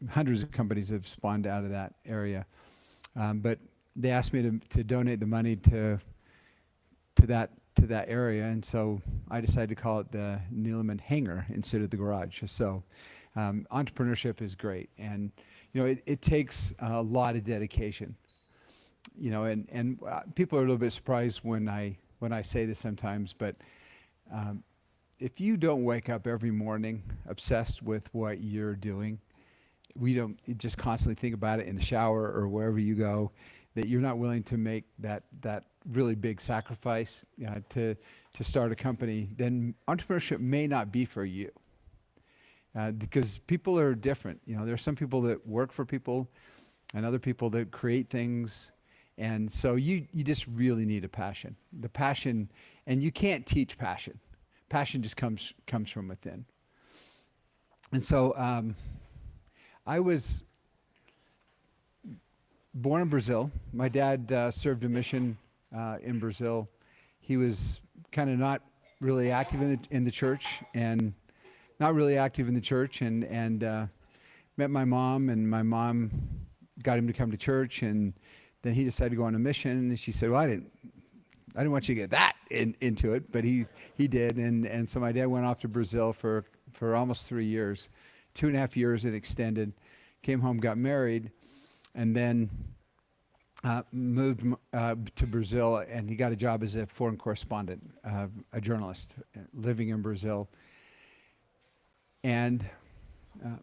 hundreds of companies have spawned out of that area. But they asked me to donate the money to that area, and so I decided to call it the Neeleman Hangar instead of the garage. So entrepreneurship is great, and it takes a lot of dedication. And people are a little bit surprised when I say this sometimes, but um, if you don't wake up every morning obsessed with what you're doing, we don't just constantly think about it in the shower or wherever you go, that you're not willing to make that really big sacrifice to start a company, then entrepreneurship may not be for you. Because people are different. There are some people that work for people and other people that create things. And so you just really need a passion. The passion, and you can't teach passion. Passion just comes from within. And so I was born in Brazil. My dad served a mission in Brazil. He was kind of not really active in the church, and not really active in the church, and met my mom, and my mom got him to come to church, and then he decided to go on a mission. And she said, "Well, I didn't want you to get that into it," but he did, and so my dad went off to Brazil for almost 3 years, 2.5 years it extended. Came home, got married, and then moved to Brazil, and he got a job as a foreign correspondent, a journalist, living in Brazil. And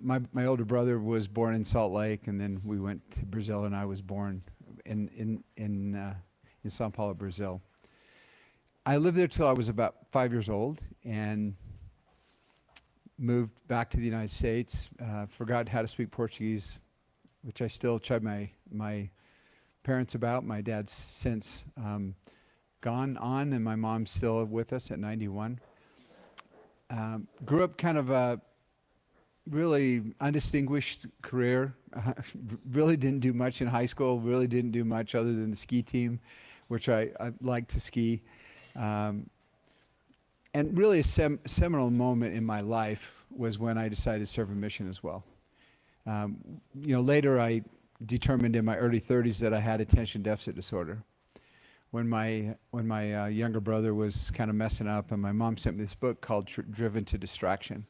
my older brother was born in Salt Lake, and then we went to Brazil, and I was born in São Paulo, Brazil. I lived there till I was about 5 years old, and moved back to the United States. Forgot how to speak Portuguese, which I still chide my parents about. My dad's since gone on, and my mom's still with us at 91. Grew up kind of a really undistinguished career. Really didn't do much in high school. Really didn't do much other than the ski team, which I like to ski. And really a seminal moment in my life was when I decided to serve a mission as well. Later I determined in my early 30s that I had attention deficit disorder. When my younger brother was kind of messing up, and my mom sent me this book called Driven to Distraction.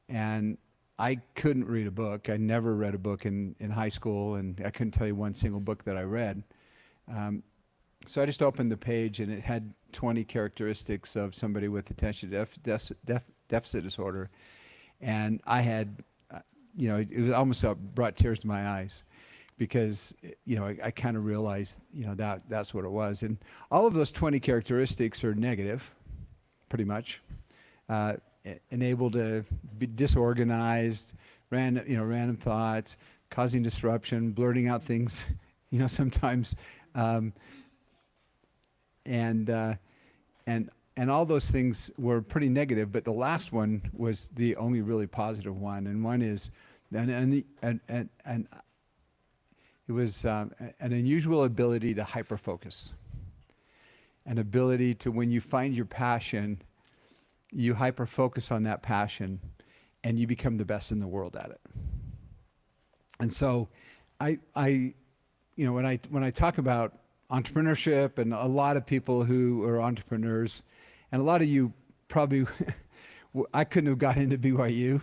And I couldn't read a book. I never read a book in high school, and I couldn't tell you one single book that I read. So I just opened the page, and it had 20 characteristics of somebody with attention deficit disorder. And I had, it was almost brought tears to my eyes, because, I kind of realized, that's what it was. And all of those 20 characteristics are negative, pretty much. Unable to be disorganized, random thoughts, causing disruption, blurting out things, sometimes, and all those things were pretty negative. But the last one was the only really positive one, and one is, and it was an unusual ability to hyperfocus, an ability to, when you find your passion, you hyper focus on that passion, and you become the best in the world at it. And so when I talk about entrepreneurship, and a lot of people who are entrepreneurs, and a lot of you probably, I couldn't have got into BYU,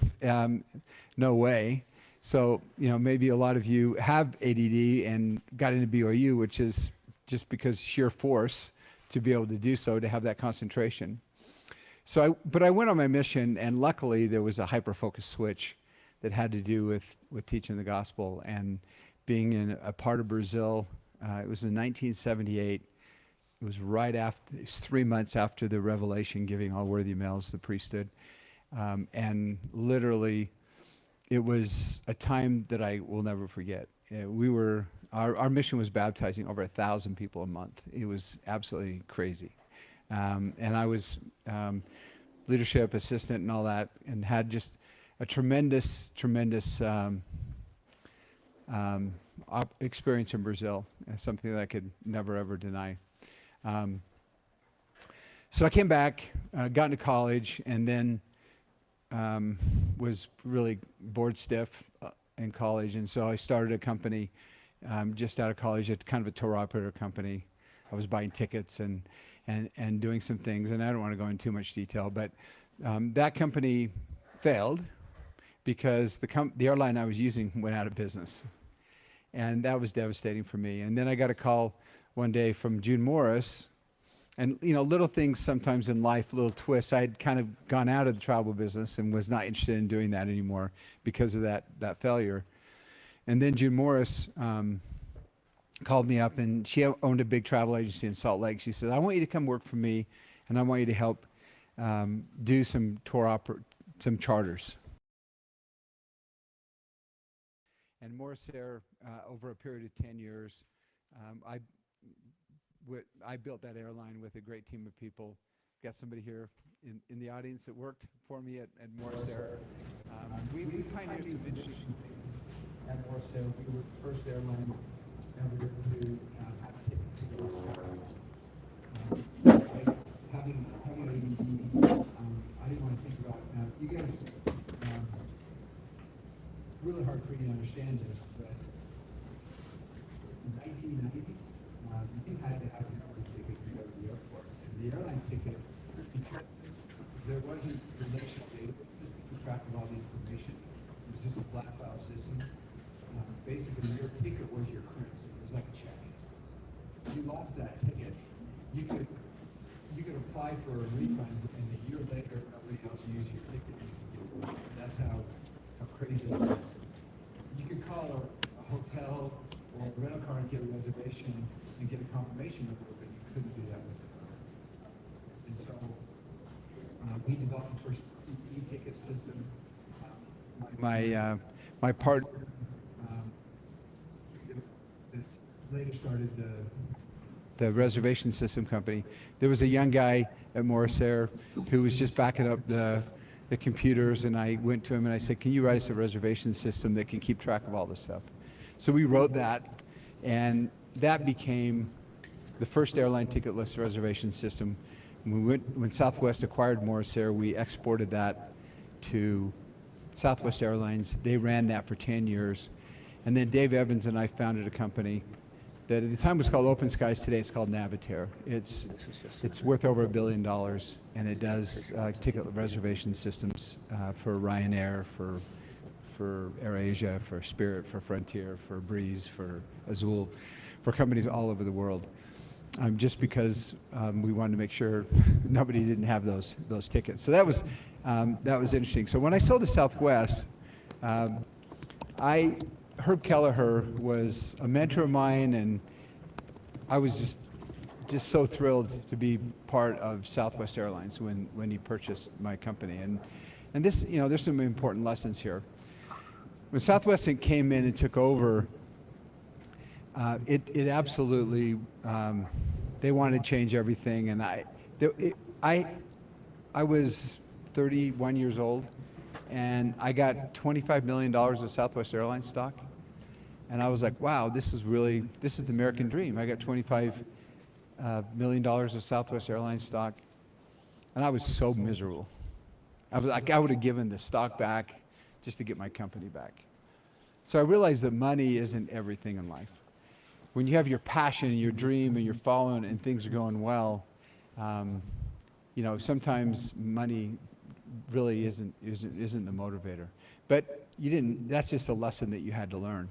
no way. So, maybe a lot of you have ADD and got into BYU, which is just because sheer force to be able to do so, to have that concentration. But I went on my mission, and luckily there was a hyper-focus switch that had to do with teaching the gospel and being in a part of Brazil. It was in 1978. It was it was 3 months after the revelation, giving all worthy males the priesthood. And literally, it was a time that I will never forget. Our mission was baptizing over 1,000 people a month. It was absolutely crazy. And I was leadership assistant and all that, and had just a tremendous experience in Brazil, something that I could never, ever deny. So I came back, got into college, and then was really bored stiff in college, and so I started a company just out of college, at kind of a tour operator company. I was buying tickets and doing some things, and I don't want to go into too much detail, but that company failed because the airline I was using went out of business, and that was devastating for me. And then I got a call one day from June Morris, and little things sometimes in life, little twists. I had kind of gone out of the travel business and was not interested in doing that anymore because of that failure. And then June Morris called me up, and she owned a big travel agency in Salt Lake. She said, "I want you to come work for me, and I want you to help do some some charters." And Morris Air, over a period of 10 years, I built that airline with a great team of people. Got somebody here in the audience that worked for me at Morris Air. We pioneered some interesting things at Morris Air. We were the first airline ever to have a ticket to the Australia. Having ADD, I didn't want to think about you guys. Really hard for you to understand this, but in the 1990s, you had to have an airline ticket to go to the airport. And the airline ticket, because there wasn't relational data system to keep track of all the information, it was just a flat file system. Basically, your ticket was your currency. It was like a check. If you lost that ticket, you could apply for a refund, and a year later, nobody else used your ticket. You could get one. That's how crazy it is. You could call a hotel or a rental car and get a reservation and get a confirmation of it, but you couldn't do that with the car. And so we developed the first e-ticket system. My partner that later started the reservation system company. There was a young guy at Morris Air who was just backing up the computers, and I went to him and I said, "Can you write us a reservation system that can keep track of all this stuff?" So we wrote that, and that became the first airline ticketless reservation system. When Southwest acquired Morris Air, we exported that to Southwest Airlines. They ran that for 10 years. And then Dave Evans and I founded a company that at the time was called Open Skies. Today it's called Navitaire. It's worth over $1 billion, and it does ticket reservation systems for Ryanair, for AirAsia, for Spirit, for Frontier, for Breeze, for Azul, for companies all over the world. Just because we wanted to make sure nobody didn't have those tickets. So that was interesting. So when I sold to Southwest, Herb Kelleher was a mentor of mine, and I was just so thrilled to be part of Southwest Airlines when he purchased my company. And this, there's some important lessons here. When Southwest came in and took over, it absolutely, they wanted to change everything. And I was 31 years old, and I got $25 million of Southwest Airlines stock. And I was like, wow, this is the American dream. I got $25 million of Southwest Airlines stock. And I was so miserable. I was like, I would have given the stock back just to get my company back. So I realized that money isn't everything in life. When you have your passion and your dream and you're following it and things are going well, sometimes money really isn't the motivator. But that's just a lesson that you had to learn.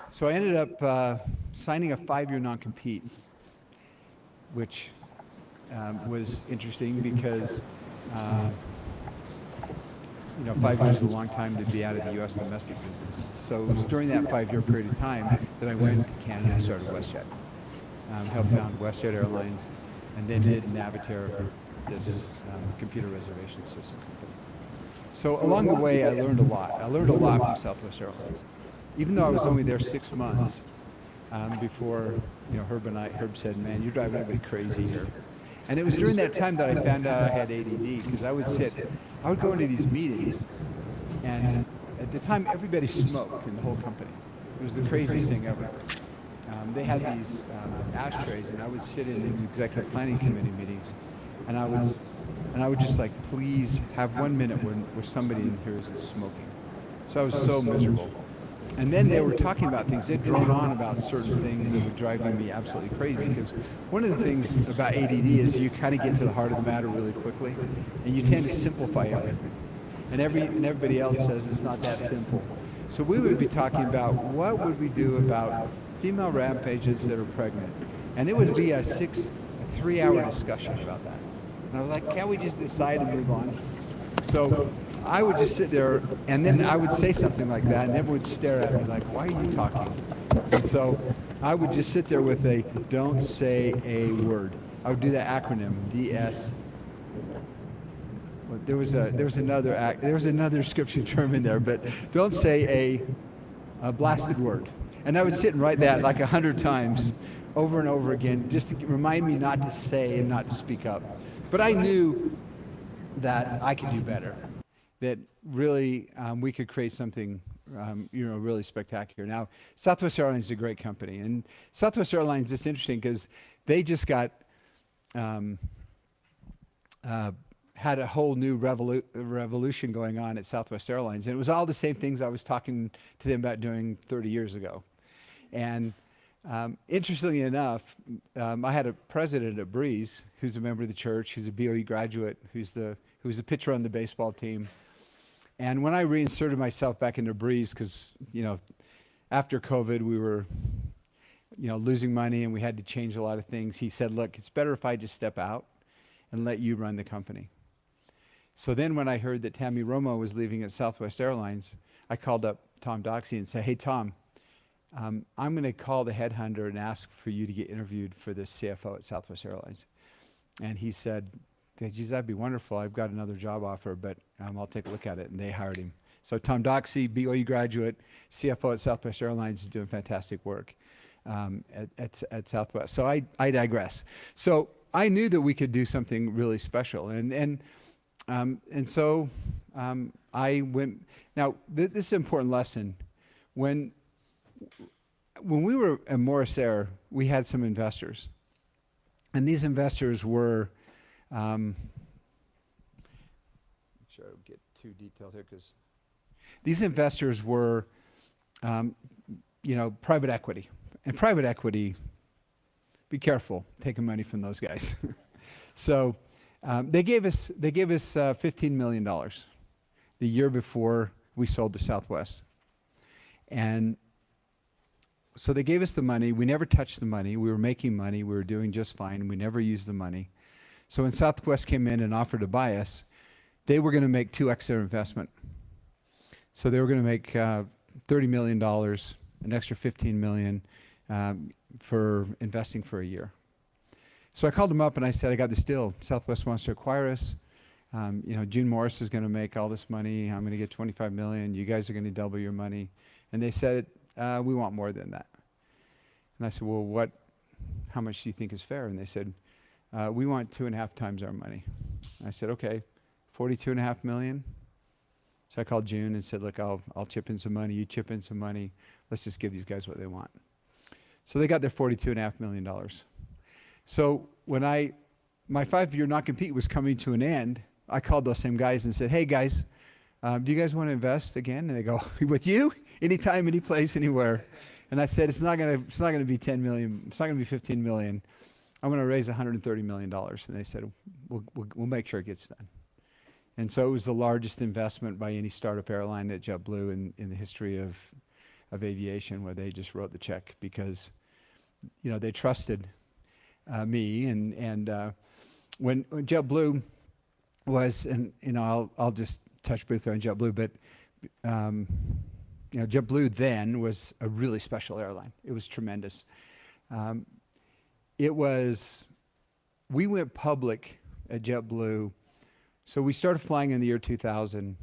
So I ended up signing a 5-year non-compete, which was interesting because 5 years is a long time to be out of the U.S. domestic business. So it was during that 5-year period of time that I went to Canada and started WestJet. Helped found WestJet Airlines, and then did Navitaire, this computer reservation system company. So along the way, I learned a lot. I learned a lot from Southwest Airlines. Even though I was only there 6 months before, Herb said, "Man, you're driving everybody crazy here." And it was during that time that I found out I had ADD, because I would go into these meetings, and at the time everybody smoked in the whole company. It was the craziest thing ever. They had these ashtrays, and I would sit in these executive planning committee meetings, and I would just like, please have 1 minute where somebody in here isn't smoking. So I was so miserable. And then they were talking about things. They'd drone on about certain things that were driving me absolutely crazy. Because one of the things about ADD is you kind of get to the heart of the matter really quickly, and you tend to simplify everything. And everybody else says it's not that simple. So we would be talking about what would we do about female rampages that are pregnant, and it would be a 3-hour discussion about that. And I was like, can't we just decide and move on? So I would just sit there, and then I would say something like that, and everyone would stare at me like, why are you talking? And so I would just sit there with a don't say a word. I would do that acronym, DS. Well, there was another scripture term in there, but don't say a blasted word. And I would sit and write that like 100 times over and over again, just to remind me not to say and not to speak up. But I knew that I could do better, that really we could create something really spectacular. Now, Southwest Airlines is a great company, and Southwest Airlines is interesting because they just got had a whole new revolution going on at Southwest Airlines, and it was all the same things I was talking to them about doing 30 years ago. And interestingly enough, I had a president at Breeze who's a member of the church, who's a BOE graduate, who's a pitcher on the baseball team. And when I reinserted myself back into Breeze, because after COVID we were losing money and we had to change a lot of things, he said, look, it's better if I just step out and let you run the company. So then when I heard that Tammy Romo was leaving at Southwest Airlines, I called up Tom Doxey and said, hey Tom, I'm going to call the headhunter and ask for you to get interviewed for the CFO at Southwest Airlines. And he said, geez, that'd be wonderful. I've got another job offer, but I'll take a look at it. And they hired him. So Tom Doxey, BOE graduate, CFO at Southwest Airlines, is doing fantastic work at Southwest. So I digress. So I knew that we could do something really special. And so I went. Now, this is an important lesson. When we were at Morris Air, we had some investors. And these investors were, make sure I don't get too detailed here, because these investors were, private equity. And private equity, be careful taking money from those guys. So they gave us $15 million the year before we sold to Southwest. And so they gave us the money. We never touched the money. We were making money. We were doing just fine. We never used the money. So when Southwest came in and offered to buy us, they were going to make 2x their investment. So they were going to make $30 million, an extra $15 million for investing for a year. So I called them up and I said, I got this deal. Southwest wants to acquire us. June Morris is going to make all this money. I'm going to get $25 million. You guys are going to double your money. And they said, we want more than that. And I said, well, how much do you think is fair? And they said, we want 2.5 times our money. And I said, okay, $42.5 million. So I called June and said, look, I'll chip in some money. You chip in some money. Let's just give these guys what they want. So they got their $42.5 million. So when my 5-year non-compete was coming to an end, I called those same guys and said, hey guys, do you guys want to invest again? And they go, with you? Anytime, any place, anywhere. And I said, it's not going to be 10 million. It's not going to be 15 million. I'm going to raise $130 million. And they said, we'll make sure it gets done. And so it was the largest investment by any startup airline at JetBlue in the history of aviation, where they just wrote the check because, they trusted me. And when JetBlue was, and I'll just touch briefly on JetBlue, but JetBlue then was a really special airline. It was tremendous. We went public at JetBlue. So we started flying in the year 2000,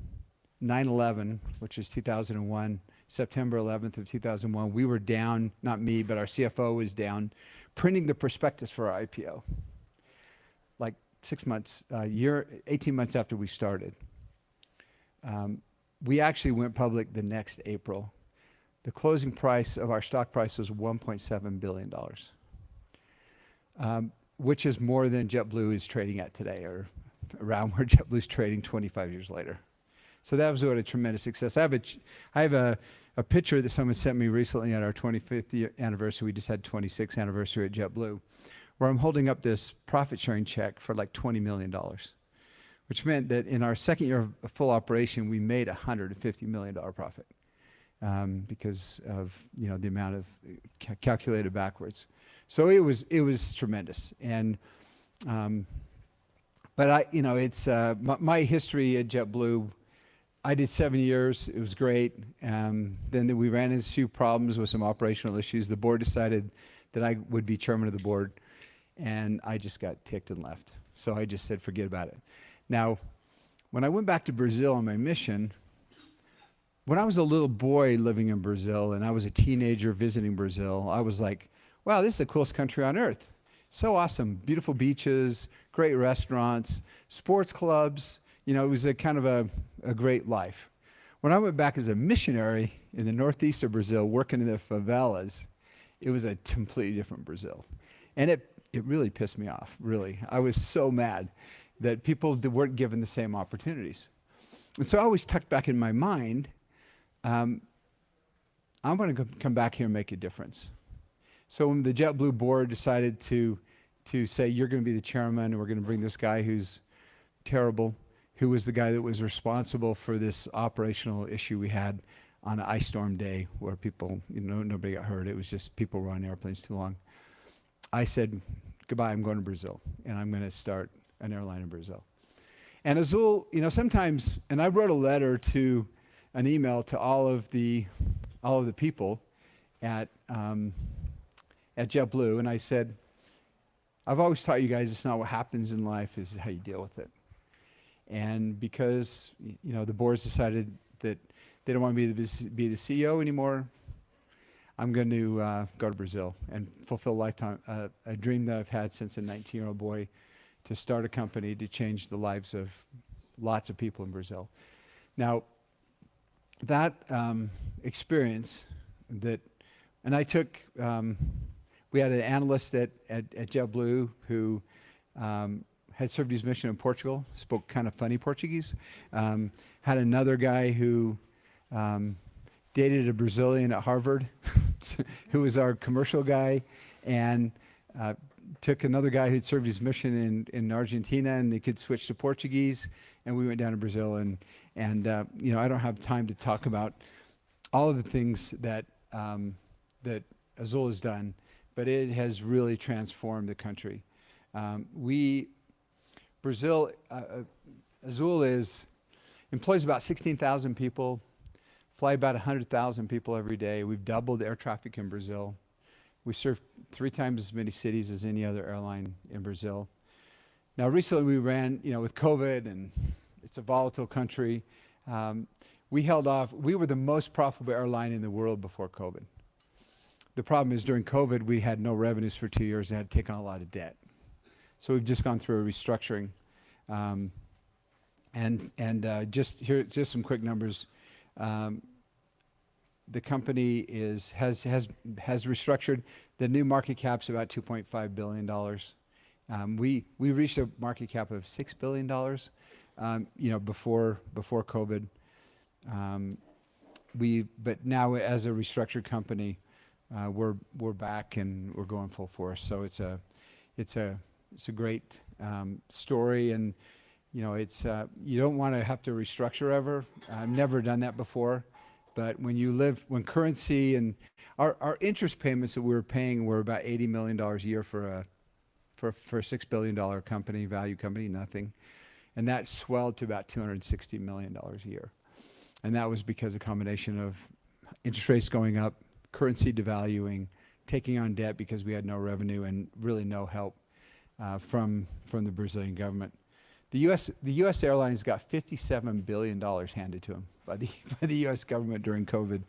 9/11, which is 2001, September 11th of 2001. We were down, not me, but our CFO was down, printing the prospectus for our IPO. Like 6 months, 18 months after we started. We actually went public the next April. The closing price of our stock price was $1.7 billion, which is more than JetBlue is trading at today, or around where JetBlue is trading 25 years later. So that was what a tremendous success. I have a picture that someone sent me recently at our 25th anniversary. We just had 26th anniversary at JetBlue, where I'm holding up this profit sharing check for like $20 million, which meant that in our second year of full operation, we made $150 million profit because of the amount of calculated backwards. So it was tremendous. And but it's my history at JetBlue. I did 7 years. It was great. Then we ran into a few problems with some operational issues. The board decided that I would be chairman of the board, and I just got ticked and left. So I just said, forget about it. Now, when I went back to Brazil on my mission, when I was a little boy living in Brazil and I was a teenager visiting Brazil, I was like, wow, this is the coolest country on earth. So awesome. Beautiful beaches, great restaurants, sports clubs. It was a kind of a great life. When I went back as a missionary in the northeast of Brazil, working in the favelas, it was a completely different Brazil. And it really pissed me off, really. I was so mad that people weren't given the same opportunities. And so I always tucked back in my mind, I'm going to come back here and make a difference. So when the JetBlue board decided to say, you're going to be the chairman, and we're going to bring this guy who's terrible, who was the guy that was responsible for this operational issue we had on an ice storm day where people, nobody got hurt. It was just people were on airplanes too long. I said, goodbye, I'm going to Brazil, and I'm going to start an airline in Brazil. And Azul, sometimes, and I wrote a letter to an email to all of the people at JetBlue, and I said, I've always taught you guys it's not what happens in life, it's how you deal with it. And because the board's decided that they don't want me to be the CEO anymore, I'm going to go to Brazil and fulfill a dream that I've had since a 19-year-old boy, to start a company to change the lives of lots of people in Brazil. Now, that experience and I took, we had an analyst at JetBlue who had served his mission in Portugal, spoke kind of funny Portuguese, had another guy who dated a Brazilian at Harvard, who was our commercial guy, and took another guy who'd served his mission in Argentina, and they could switch to Portuguese, and we went down to Brazil, and I don't have time to talk about all of the things that Azul has done, but it has really transformed the country. Brazil, Azul employs about 16,000 people, fly about 100,000 people every day. We've doubled air traffic in Brazil. We serve 3 times as many cities as any other airline in Brazil. Now, recently we ran, with COVID, and it's a volatile country. We held off. We were the most profitable airline in the world before COVID. The problem is during COVID, we had no revenues for 2 years and had to take on a lot of debt. So we've just gone through a restructuring. Just some quick numbers. The company has restructured. The new market cap's about $2.5 billion. We reached a market cap of $6 billion, before COVID. But now as a restructured company, we're back and we're going full force. So it's a great story, and you don't want to have to restructure ever. I've never done that before. But when currency and our interest payments that we were paying were about $80 million a year for a $6 billion value company, nothing. And that swelled to about $260 million a year. And that was because of a combination of interest rates going up, currency devaluing, taking on debt because we had no revenue and really no help from the Brazilian government. The U.S. airlines got $57 billion handed to them by the U.S. government during COVID.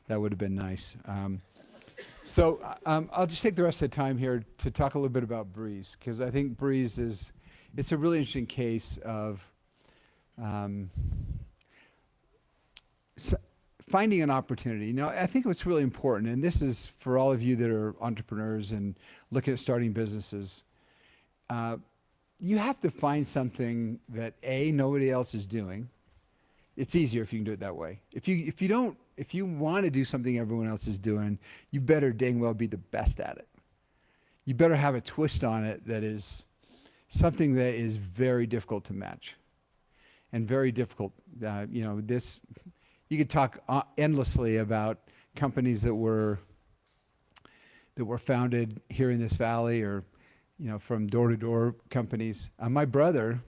That would have been nice. I'll just take the rest of the time here to talk a little bit about Breeze, because I think Breeze it's a really interesting case of finding an opportunity. I think what's really important, and this is for all of you that are entrepreneurs and looking at starting businesses, you have to find something that nobody else is doing, It's easier if you can do it that way. If you want to do something everyone else is doing, you better dang well be the best at it. You better have a twist on it that is something that is very difficult to match, and very difficult. You could talk endlessly about companies that were founded here in this valley, or from door-to-door companies. My brother,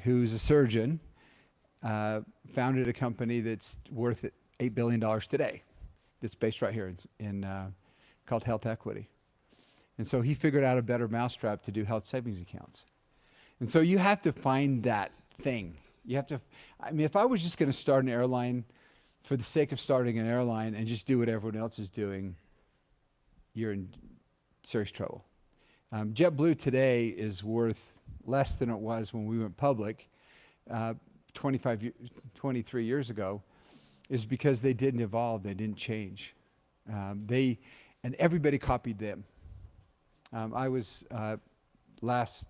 who's a surgeon, founded a company that's worth $8 billion today, that's based right here called Health Equity. And so he figured out a better mousetrap to do health savings accounts. And so you have to find that thing. You have to, if I was just going to start an airline for the sake of starting an airline and just do what everyone else is doing, you're in serious trouble. JetBlue today is worth less than it was when we went public 23 years ago, is because they didn't evolve, they didn't change. And everybody copied them. I was, last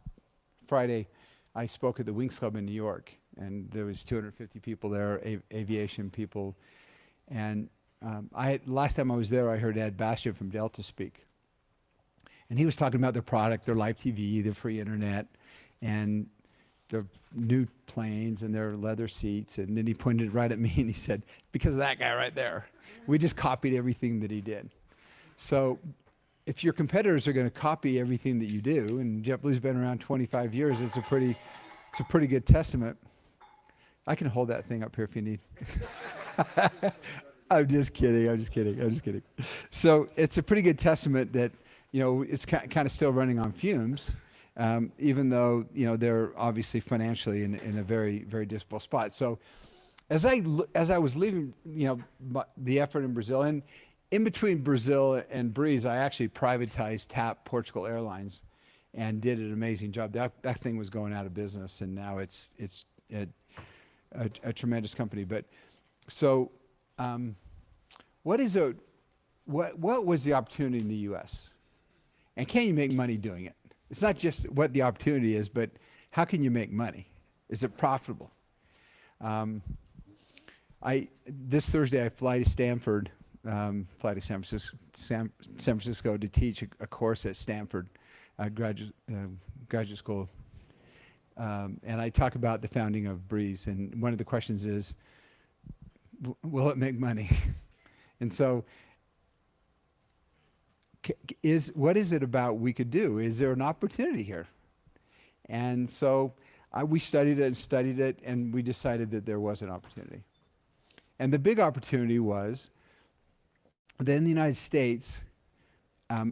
Friday, I spoke at the Wings Club in New York, and there was 250 people there, aviation people. And last time I was there, I heard Ed Bastian from Delta speak. And he was talking about their product, their live TV, their free internet, and their new planes and their leather seats. And then he pointed right at me and he said, because of that guy right there. We just copied everything that he did. So if your competitors are going to copy everything that you do, and JetBlue's been around 25 years, it's a pretty good testament. I can hold that thing up here if you need. I'm just kidding. So it's a pretty good testament that, it's kind of still running on fumes, even though, they're obviously financially in a very, very difficult spot. So as I was leaving, the effort in Brazil, and in between Brazil and Breeze, I actually privatized TAP Portugal Airlines and did an amazing job. That thing was going out of business, and now it's a tremendous company. But so what was the opportunity in the U.S.? And can you make money doing it? It's not just what the opportunity is, but how can you make money? Is it profitable? This Thursday I fly to San Francisco to teach a course at Stanford graduate school, and I talk about the founding of Breeze. And one of the questions is, will it make money? And so, what is it about we could do? Is there an opportunity here? And so we studied it, and we decided that there was an opportunity. And the big opportunity was that in the United States,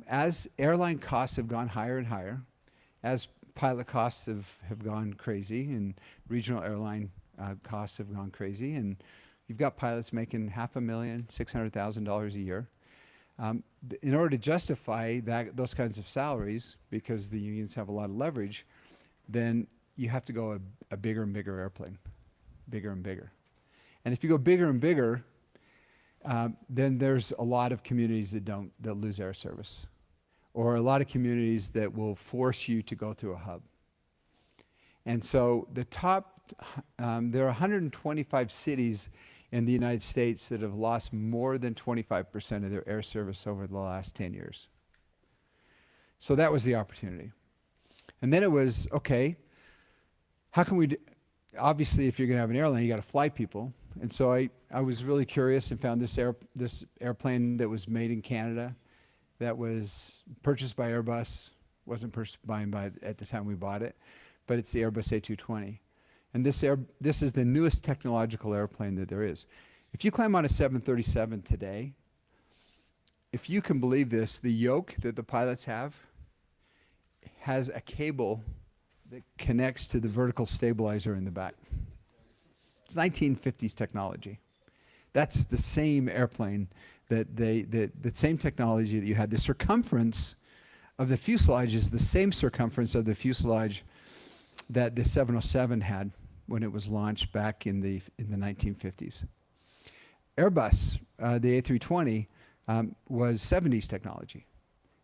as airline costs have gone higher and higher, as pilot costs have gone crazy, and regional airline costs have gone crazy, and you've got pilots making $500,000, $600,000 a year. In order to justify those kinds of salaries, because the unions have a lot of leverage, then you have to go a bigger and bigger airplane, bigger and bigger. And if you go bigger and bigger, then there's a lot of communities that lose air service, or a lot of communities that will force you to go through a hub. And so there are 125 cities in the United States that have lost more than 25% of their air service over the last 10 years. So that was the opportunity. And then it was, okay, how can we obviously, if you're going to have an airline, you got to fly people. And so I was really curious and found this airplane that was made in Canada, that was purchased by Airbus. Wasn't purchased by at the time we bought it, but it's the Airbus A220. And this is the newest technological airplane that there is. If you climb on a 737 today, if you can believe this, the yoke that the pilots have has a cable that connects to the vertical stabilizer in the back. It's 1950s technology. That's the same airplane the same technology that you had. The circumference of the fuselage is the same circumference of the fuselage that the 707 had when it was launched back in the 1950s. Airbus, the A320, was 70s technology,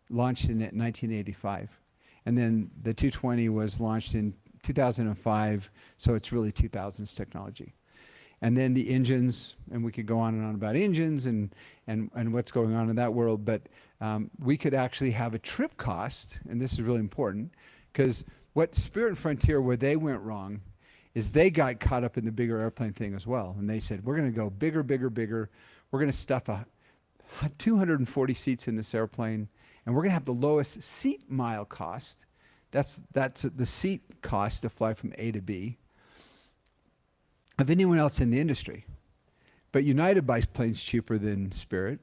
launched in 1985. And then the 220 was launched in 2005, so it's really 2000s technology. And then the engines, and we could go on and on about engines and what's going on in that world, but we could actually have a trip cost, and this is really important, because what Spirit and Frontier, where they went wrong, is they got caught up in the bigger airplane thing as well. And they said, we're going to go bigger, bigger, bigger. We're going to stuff 240 seats in this airplane, and we're going to have the lowest seat mile cost. That's the seat cost to fly from A to B of anyone else in the industry. But United buys planes cheaper than Spirit.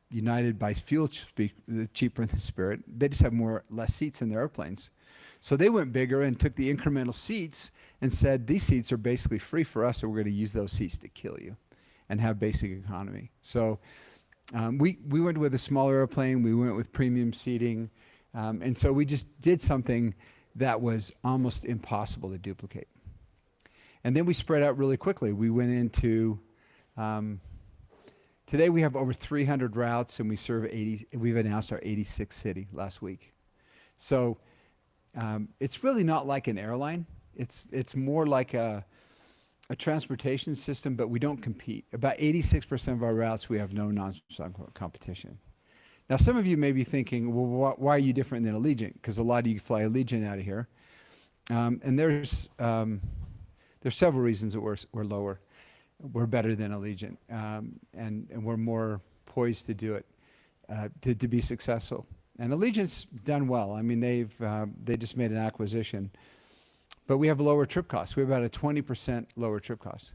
United buys fuel cheaper than Spirit. They just have less seats in their airplanes. So they went bigger and took the incremental seats and said, these seats are basically free for us, so we're going to use those seats to kill you and have basic economy. So we went with a smaller airplane. We went with premium seating. And so we just did something that was almost impossible to duplicate. And then we spread out really quickly. We went into, today we have over 300 routes, and we serve 80, we've announced our 86th city last week. So it's really not like an airline. It's more like a transportation system, but we don't compete. About 86% of our routes, we have no non-stop competition. Now, some of you may be thinking, well, why are you different than Allegiant? Because a lot of you fly Allegiant out of here. And there's several reasons that we're lower. We're better than Allegiant. And we're more poised to do it, to be successful. And Allegiant's done well. I mean, they just made an acquisition. But we have lower trip costs. We have about a 20% lower trip costs,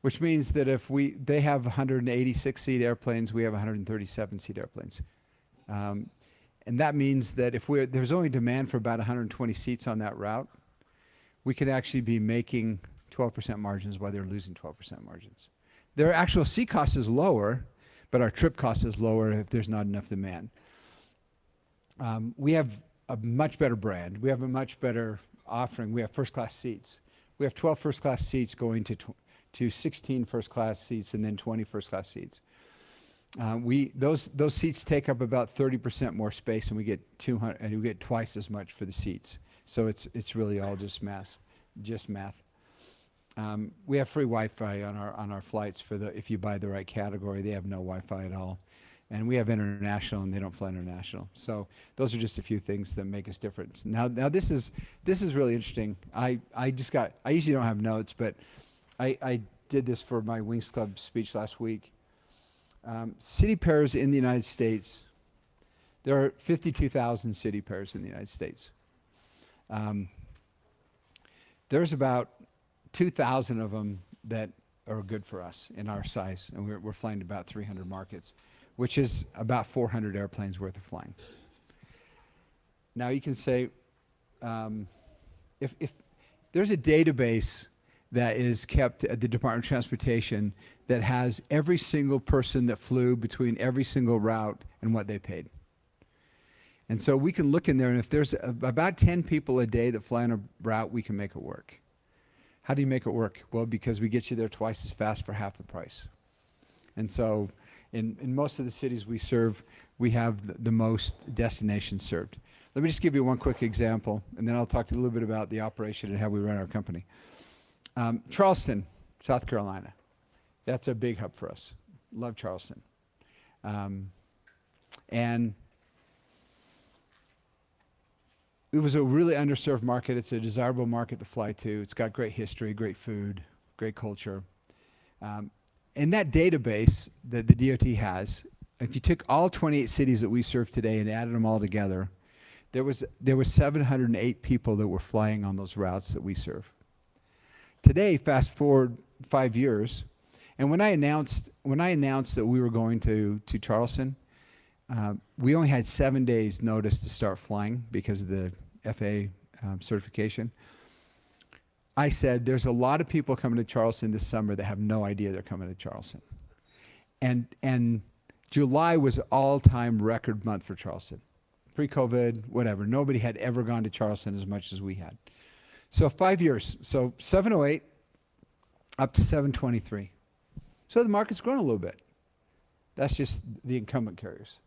which means that if they have 186 seat airplanes, we have 137 seat airplanes. And that means that if there's only demand for about 120 seats on that route, we could actually be making 12% margins while they're losing 12% margins. Their actual seat cost is lower, but our trip cost is lower if there's not enough demand. We have a much better brand. We have a much better offering. We have first-class seats. We have 12 first-class seats going to 16 first-class seats and then 20 first-class seats. Those seats take up about 30% more space, and we get 200, and we get twice as much for the seats. So it's really all just math. We have free Wi-Fi on our flights if you buy the right category. They have no Wi-Fi at all. And we have international, and they don't fly international. So those are just a few things that make us different. Now this is really interesting. I usually don't have notes, but I did this for my Wings Club speech last week. City pairs in the United States, there are 52,000 city pairs in the United States. There's about 2,000 of them that are good for us in our size, and we're flying to about 300 markets, which is about 400 airplanes worth of flying. Now you can say, if there's a database that is kept at the Department of Transportation that has every single person that flew between every single route and what they paid. And so we can look in there, and if there's about 10 people a day that fly on a route, we can make it work. How do you make it work? Well, because we get you there twice as fast for half the price. And so in most of the cities we serve, we have the most destinations served. Let me just give you one quick example, and then I'll talk to you a little bit about the operation and how we run our company. Charleston, South Carolina. That's a big hub for us. Love Charleston. And it was a really underserved market. It's a desirable market to fly to. It's got great history, great food, great culture. In that database that the DOT has, if you took all 28 cities that we serve today and added them all together, there was 708 people that were flying on those routes that we serve. Today, fast forward 5 years, and when I announced that we were going to Charleston, we only had 7 days notice to start flying because of the FAA certification. I said, there's a lot of people coming to Charleston this summer that have no idea they're coming to Charleston. And July was an all-time record month for Charleston. Pre-COVID, whatever. Nobody had ever gone to Charleston as much as we had. So 5 years. So 708 up to 723. So the market's grown a little bit. That's just the incumbent carriers.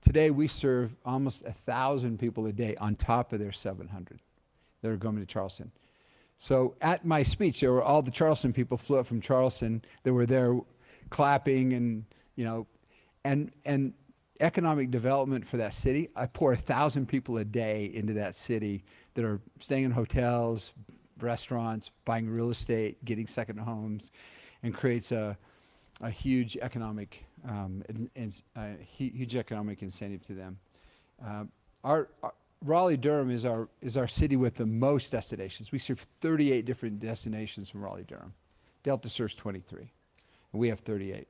Today we serve almost 1,000 people a day on top of their 700 that are going to Charleston. So at my speech, there were all the Charleston people flew up from Charleston that were there clapping and, you know, and economic development for that city. I pour 1,000 people a day into that city that are staying in hotels, restaurants, buying real estate, getting second homes, and creates a huge economic huge economic incentive to them. Our Raleigh-Durham is our city with the most destinations. We serve 38 different destinations from Raleigh-Durham. Delta serves 23, and we have 38.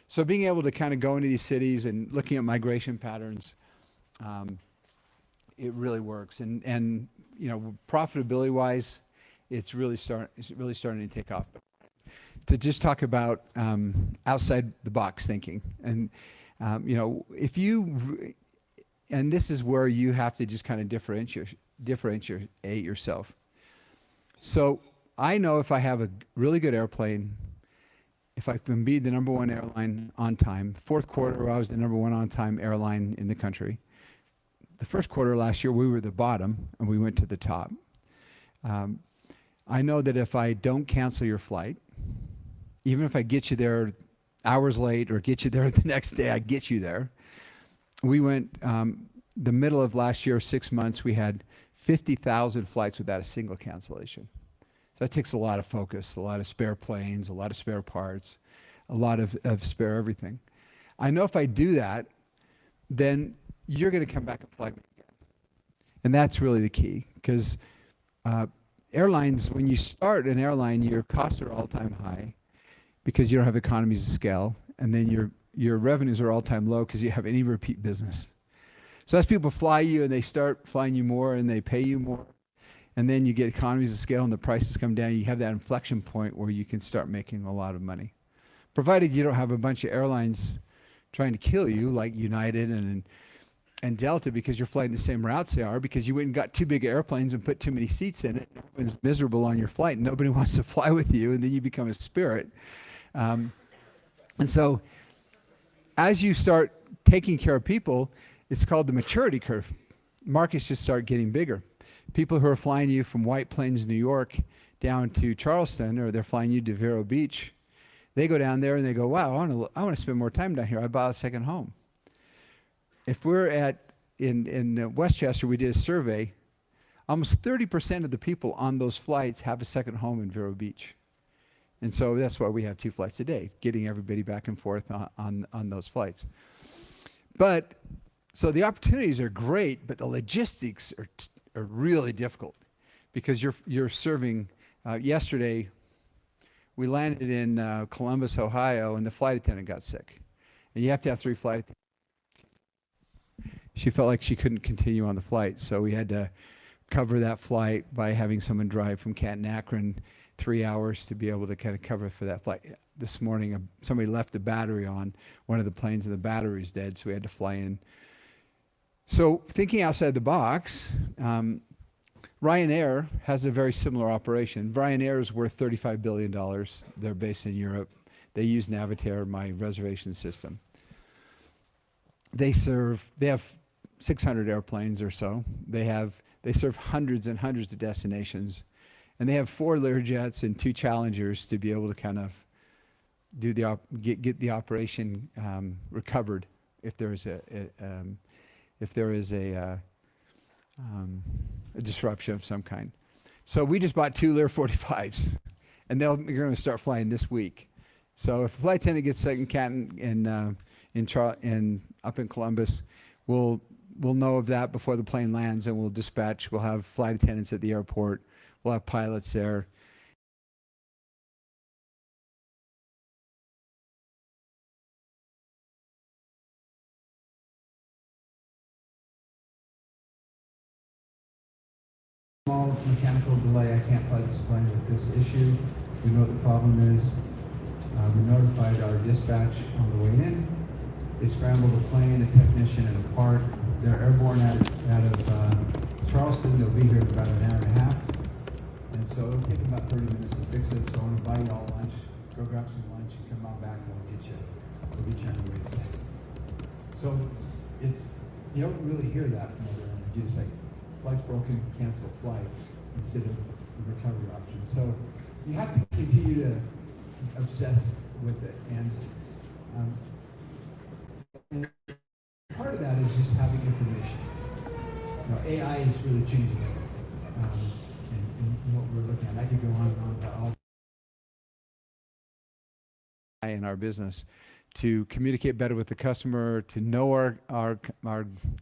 So being able to kind of go into these cities and looking at migration patterns, it really works. And you know, profitability-wise, it's really starting to take off. To just talk about outside the box thinking, and you know, if you and this is where you have to just kind of differentiate yourself. So I know if I have a really good airplane, if I can be the #1 airline on time. Fourth quarter, I was the #1 on time airline in the country. The first quarter last year, we were the bottom, and we went to the top. I know that if I don't cancel your flight, even if I get you there hours late or get you there the next day, I get you there. We went, the middle of last year, 6 months, we had 50,000 flights without a single cancellation. So that takes a lot of focus, a lot of spare planes, a lot of spare parts, a lot of spare everything. I know if I do that, then you're going to come back and fly me again. And that's really the key, because airlines, when you start an airline, your costs are all-time high because you don't have economies of scale, and then your revenues are all-time low because you have any repeat business. So as people fly you and they start flying you more and they pay you more, and then you get economies of scale and the prices come down, you have that inflection point where you can start making a lot of money. Provided you don't have a bunch of airlines trying to kill you like United and Delta because you're flying the same routes they are, because you went and got too big airplanes and put too many seats in it. Everyone's miserable on your flight and nobody wants to fly with you, and then you become a Spirit. And so as you start taking care of people, it's called the maturity curve. Markets just start getting bigger. People who are flying you from White Plains, New York, down to Charleston, or they're flying you to Vero Beach, they go down there and they go, wow, I want to spend more time down here. I bought a second home. If we're in Westchester, we did a survey, almost 30% of the people on those flights have a second home in Vero Beach. And so that's why we have 2 flights a day, getting everybody back and forth on those flights. But, so the opportunities are great, but the logistics are really difficult, because you're serving, yesterday, we landed in Columbus, Ohio, and the flight attendant got sick. And you have to have 3 flight attendants. She felt like she couldn't continue on the flight, so we had to cover that flight by having someone drive from Canton, Akron, 3 hours to be able to kind of cover for that flight. This morning, somebody left the battery on one of the planes, and the battery's dead, so we had to fly in. So thinking outside the box, Ryanair has a very similar operation. Ryanair is worth $35 billion. They're based in Europe. They use Navitaire, my reservation system. They have 600 airplanes or so. They serve hundreds and hundreds of destinations, and they have 4 Learjets and 2 Challengers to be able to kind of do get the operation recovered if there is a disruption of some kind. So we just bought 2 Lear 45s, and they're going to start flying this week. So if a flight attendant gets sick in Canton and up in Columbus, we'll know of that before the plane lands, and we'll dispatch. We'll have flight attendants at the airport. We'll have pilots there. Small mechanical delay. I can't fly this plane with this issue. We know what the problem is. We notified our dispatch on the way in. They scrambled the plane, a technician, and a part. They're airborne out of Charleston. They'll be here in about an hour and a half. And so it'll take about 30 minutes to fix it. So I'm going to buy you all lunch. Go grab some lunch and come out back, and we'll get you on your way today. So you don't really hear that from other airlines. You just say, flight's broken, cancel flight, instead of the recovery options. So you have to continue to obsess with it. And part of that is just having information. AI is really changing it. And what we're looking at. I could go on and on about all in our business to communicate better with the customer, to know our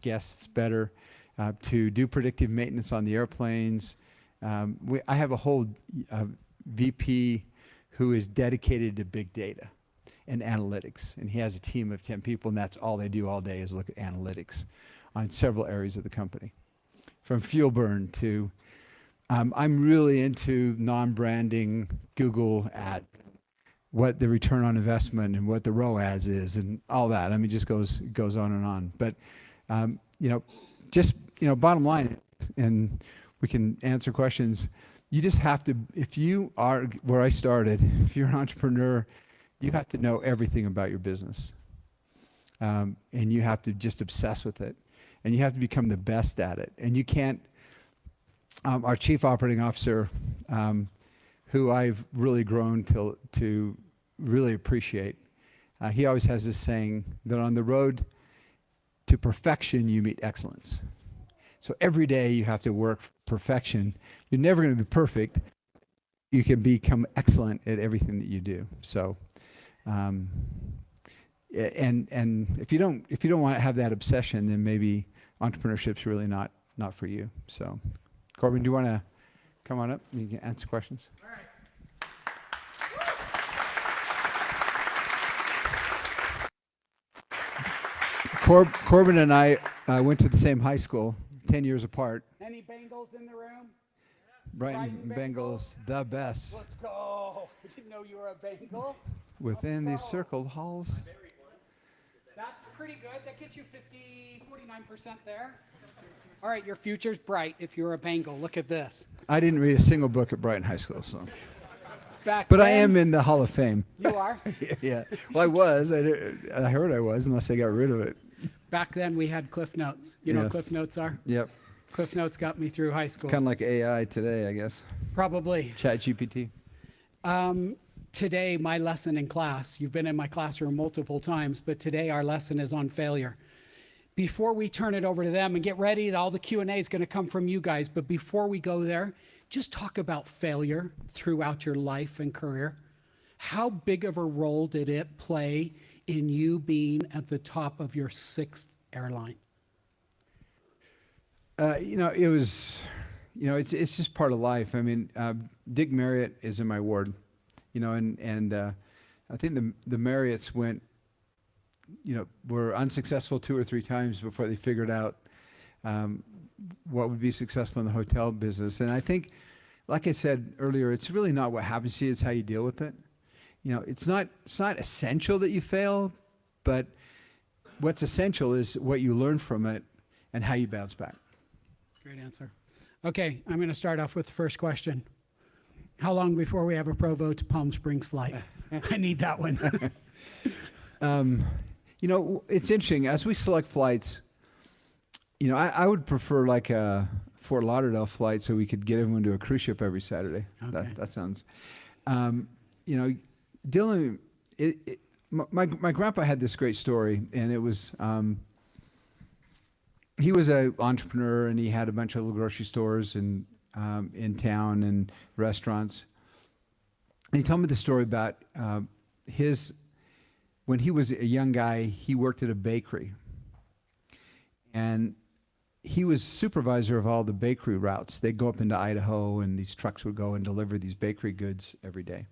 guests better, to do predictive maintenance on the airplanes. I have a whole VP who is dedicated to big data and analytics, and he has a team of 10 people, and that's all they do all day is look at analytics on several areas of the company, from fuel burn to I'm really into non-branding Google ads, what the return on investment and what the ROAS is and all that. I mean, just goes on and on. But, bottom line, and we can answer questions, you just have to, if you are where I started, if you're an entrepreneur, you have to know everything about your business. And you have to just obsess with it. And you have to become the best at it. And you can't, our chief operating officer, who I've really grown to really appreciate. He always has this saying that on the road to perfection, you meet excellence. So every day you have to work for perfection. You're never going to be perfect. You can become excellent at everything that you do. So, and if you don't want to have that obsession, then maybe entrepreneurship's really not for you. So, Corbin, do you want to come on up? You can answer questions. All right. Corbin and I went to the same high school, 10 years apart. Any Bengals in the room? Brighton Bengals, the best. Let's go. I didn't know you were a Bengal. Within these circled halls. That's pretty good. That gets you 49% there. All right, your future's bright if you're a Bengal. Look at this. I didn't read a single book at Brighton High School, so. But I am in the Hall of Fame. You are? Yeah. Well, I was. I heard I was, unless I got rid of it. Back then, we had Cliff Notes. You know what Cliff Notes are? Yep. Cliff Notes got me through high school. Kind of like AI today, I guess. Probably. ChatGPT. Today, my lesson in class, you've been in my classroom multiple times, but today our lesson is on failure. Before we turn it over to them, and get ready, all the Q&A is going to come from you guys, but before we go there, just talk about failure throughout your life and career. How big of a role did it play in you being at the top of your 6th airline? It was, it's just part of life. I mean, Dick Marriott is in my ward, and I think the Marriotts were unsuccessful 2 or 3 times before they figured out what would be successful in the hotel business. And I think, like I said earlier, it's really not what happens to you, it's how you deal with it. It's not essential that you fail, but what's essential is what you learn from it and how you bounce back. Great answer. Okay, I'm going to start off with the first question. How long before we have a Provo to Palm Springs flight? I need that one. It's interesting. As we select flights, I would prefer like a Fort Lauderdale flight so we could get everyone to a cruise ship every Saturday. Okay. That sounds, Dylan, my grandpa had this great story, and it was, he was an entrepreneur, and he had a bunch of little grocery stores in town and restaurants. And he told me the story about when he was a young guy, he worked at a bakery. And he was supervisor of all the bakery routes. They'd go up into Idaho, and these trucks would go and deliver these bakery goods every day.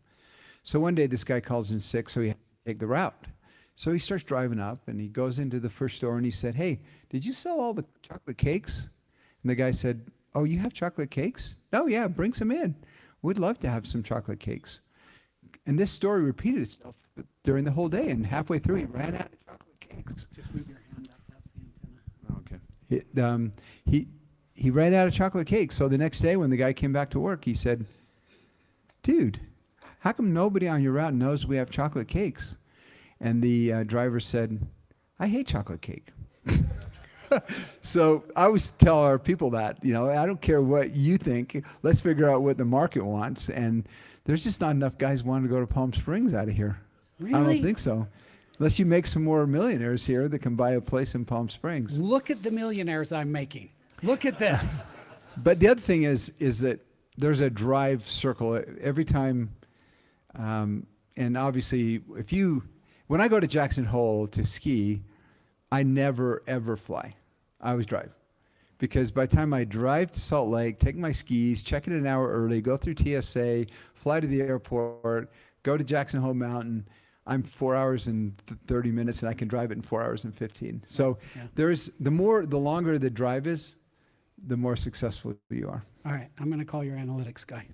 So one day, this guy calls in sick, so he has to take the route. So he starts driving up, and he goes into the first store, and he said, "Hey, did you sell all the chocolate cakes?" And the guy said, "Oh, you have chocolate cakes? Oh, yeah, bring some in. We'd love to have some chocolate cakes." And this story repeated itself during the whole day, and halfway through, he ran out of chocolate cakes. Just move your hand up. That's the antenna. Okay. He ran out of chocolate cakes. So the next day, when the guy came back to work, he said, "Dude, how come nobody on your route knows we have chocolate cakes?" And the driver said, "I hate chocolate cake." So I always tell our people that, I don't care what you think. Let's figure out what the market wants. And there's just not enough guys wanting to go to Palm Springs out of here. I don't Really? think so. Unless you make some more millionaires here that can buy a place in Palm Springs. Look at the millionaires I'm making. Look at this. But the other thing is that there's a drive circle every time. And obviously, when I go to Jackson Hole to ski, I never, ever fly. I always drive. Because by the time I drive to Salt Lake, take my skis, check in an hour early, go through TSA, fly to the airport, go to Jackson Hole Mountain, I'm 4 hours and 30 minutes, and I can drive it in 4 hours and 15. So the longer the drive is, the more successful you are. All right, I'm going to call your analytics guy.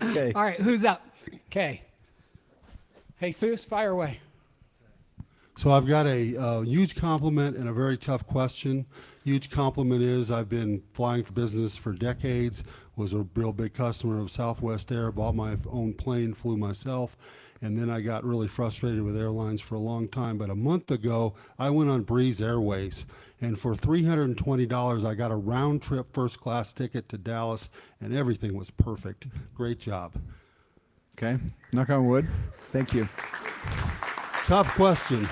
Okay. All right, who's up? Okay. Jesus, fire away. So I've got a huge compliment and a very tough question. Huge compliment is I've been flying for business for decades, was a real big customer of Southwest Air, bought my own plane, flew myself, and then I got really frustrated with airlines for a long time. But a month ago, I went on Breeze Airways, and for $320, I got a round-trip first-class ticket to Dallas, and everything was perfect. Great job. Okay. Knock on wood. Thank you. Tough question.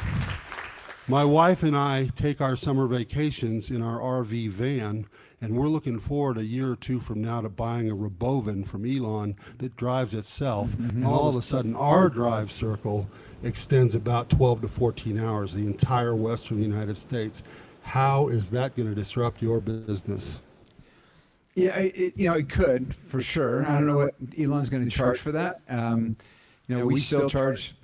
My wife and I take our summer vacations in our RV van, and we're looking forward a year or two from now to buying a Robovan from Elon that drives itself. And all of a sudden, our drive circle extends about 12 to 14 hours, the entire western United States. How is that going to disrupt your business? Yeah, it could for sure. I don't know what Elon's going to charge for that. We still charge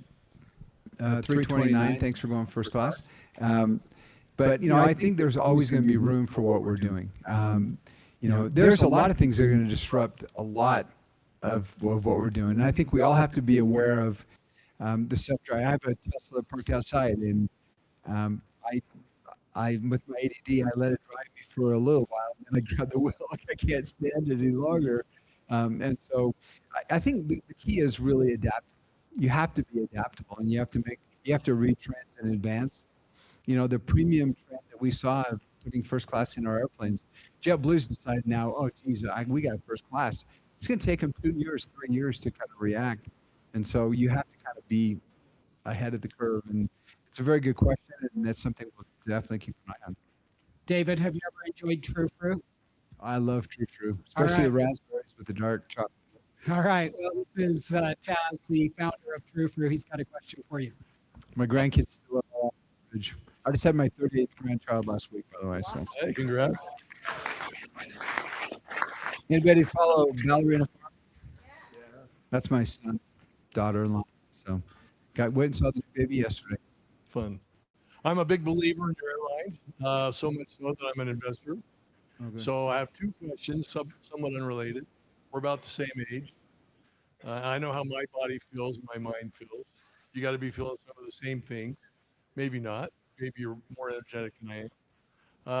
$329. Thanks for going first class. But I think there's always going to be room for what we're doing. There's a lot of things that are going to disrupt a lot of what we're doing, and I think we all have to be aware of the self-drive. I have a Tesla parked outside, and I with my ADD, I let it drive me for a little while, and then I grabbed the wheel like I can't stand it any longer. And so I think the key is really adapt. You have to be adaptable, and you have to read trends in advance. The premium trend that we saw of putting first class in our airplanes, JetBlue's decided now, oh, geez, we got a first class. It's going to take them 2 years, 3 years to kind of react. And so you have to kind of be ahead of the curve. And it's a very good question, and that's something we'll definitely keep an eye on. David, have you ever enjoyed True Fruit? I love True, especially the raspberries with the dark chocolate. All right. Well, this is Taz, the founder of True Fruit. He's got a question for you. My grandkids still have a lot of footage. I just had my 38th grandchild last week, by the way. So, Hey, congrats. Anybody follow Ballerina Farm? Yeah. That's my son, daughter-in-law. So, went and saw the baby yesterday. Fun. I'm a big believer in your airlines, so much so that I'm an investor. Okay. So I have two questions, somewhat unrelated. We're about the same age. I know how my body feels and my mind feels. You got to be feeling some of the same things. Maybe not. Maybe you're more energetic than I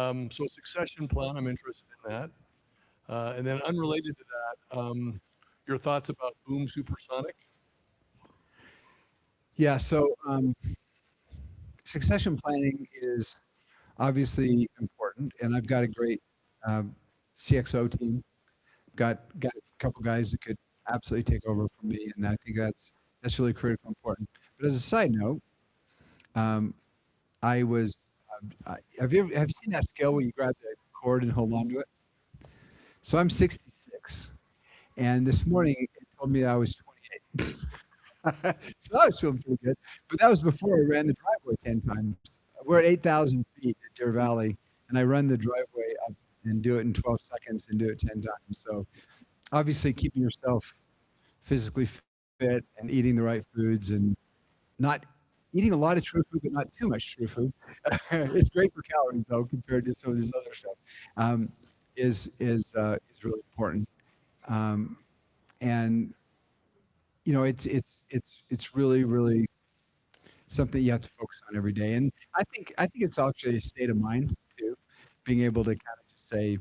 am. So succession plan, I'm interested in that. And then unrelated to that, your thoughts about Boom Supersonic? Yeah, so succession planning is obviously important, and I've got a great CXO team. Got a couple guys that could absolutely take over from me, and I think that's really critical, important. But as a side note, I was have you seen that scale where you grab the cord and hold on to it? So I'm 66, and this morning it told me I was 28. So I was feeling pretty good, but that was before I ran the driveway 10 times. We're at 8,000 feet at Deer Valley, and I run the driveway up and do it in 12 seconds and do it 10 times. So obviously keeping yourself physically fit and eating the right foods and not eating a lot of true food, but not too much true food. It's great for calories though, compared to some of this other stuff, is really important. And it's really something you have to focus on every day. And I think it's actually a state of mind too, being able to kind of just say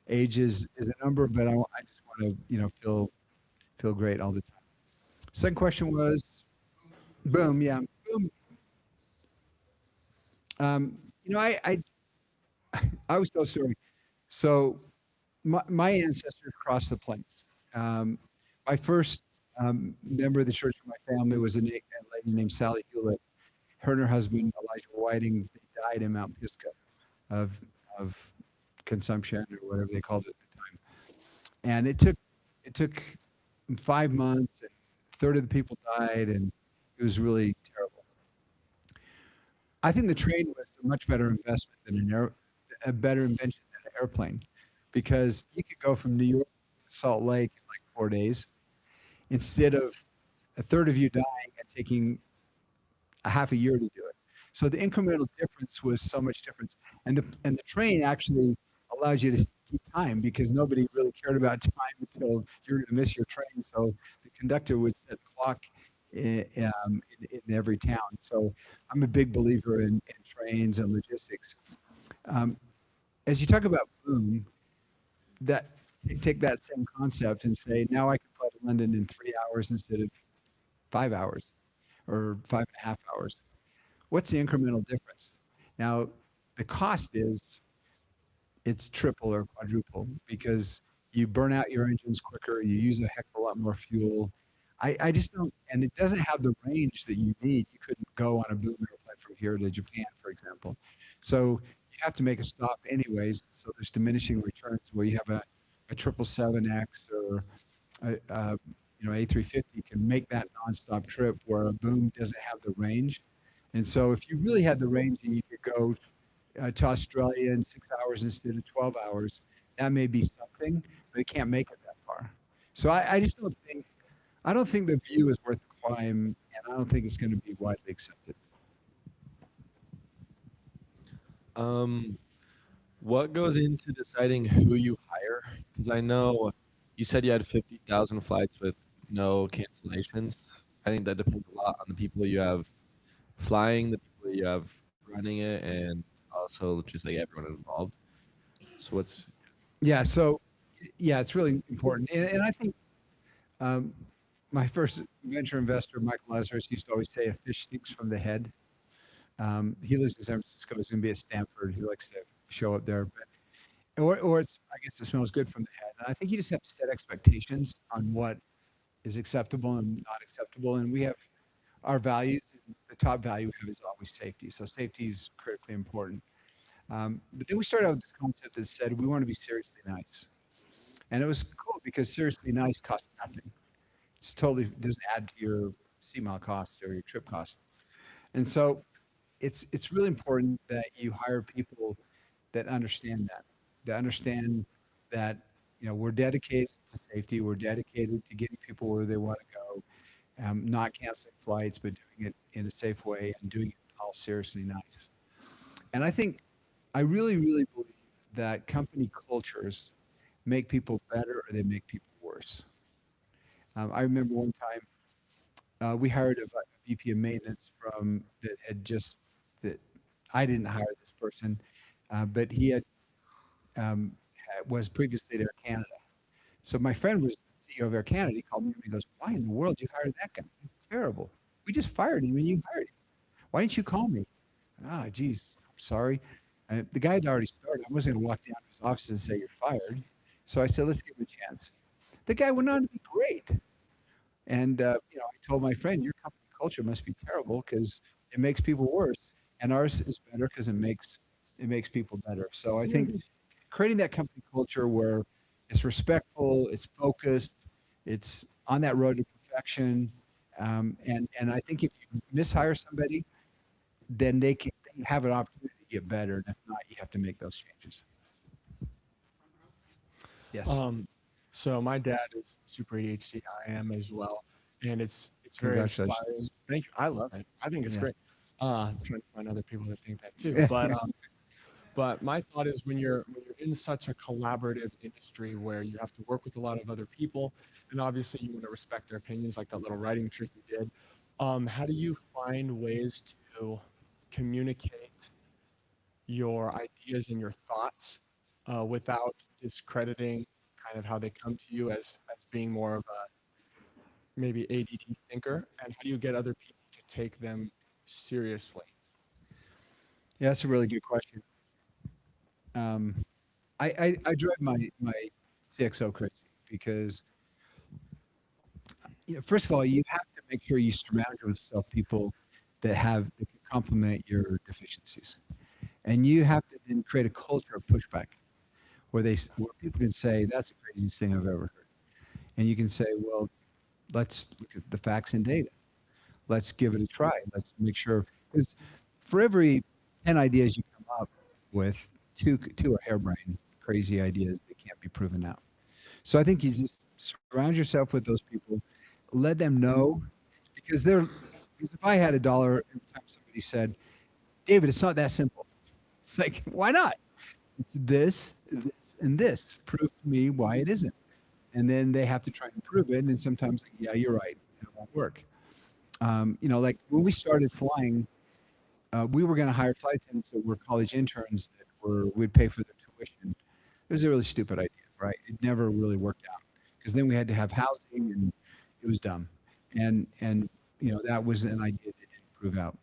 age is a number, but I just want to feel great all the time. Second question was Boom. Yeah, Boom. I always tell a story. So my ancestors crossed the plains. Um, my first member of the church for my family was a lady named Sally Hewlett. Her and her husband Elijah Whiting, they died in Mount Pisgah of of consumption or whatever they called it at the time. And it took 5 months, and a third of the people died, and it was really terrible. I think the train was a much better investment than a better invention than an airplane, because you could go from New York to Salt Lake in like 4 days instead of a third of you dying and taking a half a year to do it. So the incremental difference was so much difference, and the train actually allows you to keep time because nobody really cared about time until you're going to miss your train. So the conductor would set the clock in every town. So I'm a big believer in trains and logistics. Um, as you talk about boom, that take that same concept and say now I can fly to London in 3 hours instead of 5 hours or 5.5 hours. What's the incremental difference? Now, the cost is it's triple or quadruple because you burn out your engines quicker, you use a heck of a lot more fuel. I just don't, and it doesn't have the range that you need. You couldn't go on a boom airplane from here to Japan, for example. So you have to make a stop anyways. So there's diminishing returns where you have a 777X or A350 can make that nonstop trip where a boom doesn't have the range. And so if you really had the range and you could go to Australia in 6 hours instead of 12 hours, that may be something, but it can't make it that far. So I just I don't think the view is worth the climb, and I don't think it's going to be widely accepted. Um, what goes into deciding who you hire? Because I know you said you had 50,000 flights with no cancellations. I think that depends a lot on the people you have flying, the people you have running it, and also just like everyone involved. So what's Yeah, so yeah, it's really important. And I think um, my first venture investor, Michael Lazarus, used to always say, a fish stinks from the head. He lives in San Francisco. He's going to be at Stanford. He likes to show up there. Or it's, I guess it smells good from the head. And I think you just have to set expectations on what is acceptable and not acceptable. And we have our values. The top value we have is always safety. So safety is critically important. But then we started out with this concept that said we want to be seriously nice. And it was cool because seriously nice costs nothing. It's totally doesn't add to your sea mile cost or your trip cost. And so it's really important that you hire people that understand that understand that we're dedicated to safety, we're dedicated to getting people where they want to go, not canceling flights, but doing it in a safe way and doing it all seriously nice. And I really, really believe that company cultures make people better or they make people worse. I remember one time we hired a VP of maintenance from that had just that I didn't hire this person, but he was previously at Air Canada. So my friend was the CEO of Air Canada. He called me and he goes, "Why in the world you hired that guy? He's terrible. We just fired him and you hired him. Why didn't you call me?" Ah, geez, sorry. The guy had already started. I wasn't going to walk down to his office and say you're fired. So I said, let's give him a chance. The guy went on to be great. And I told my friend, your company culture must be terrible because it makes people worse, and ours is better because it makes people better. So I think creating that company culture where it's respectful, it's focused, it's on that road to perfection, and I think if you mishire somebody, then they have an opportunity to get better, and if not, you have to make those changes. Yes. So my dad is super ADHD. I am as well, and it's very inspiring. Congratulations. Thank you. I love it. I think it's Yeah. great. I'm trying to find other people that think that too. But my thought is when you're in such a collaborative industry where you have to work with a lot of other people, and obviously you want to respect their opinions, like that little writing trick you did. How do you find ways to communicate your ideas and your thoughts without discrediting kind of how they come to you as being more of a maybe ADD thinker? And how do you get other people to take them seriously? Yeah, that's a really good question. I drive my CXO crazy because, first of all, you have to make sure you surround yourself people that can complement your deficiencies, and you have to then create a culture of pushback where people can say that's the craziest thing I've ever heard, and you can say, well, let's look at the facts and data. Let's give it a try. Let's make sure, because for every 10 ideas you come up with, two are harebrained, crazy ideas that can't be proven out. So I think you just surround yourself with those people, let them know, because if I had a dollar every time somebody said, David, it's not that simple. It's like, why not? It's this, and this. Prove to me why it isn't. And then they have to try and prove it. And sometimes, like, yeah, you're right. It won't work. Like when we started flying, we were going to hire flight attendants that were college interns we'd pay for their tuition. It was a really stupid idea, right? It never really worked out because then we had to have housing and it was dumb. And that was an idea that didn't prove out.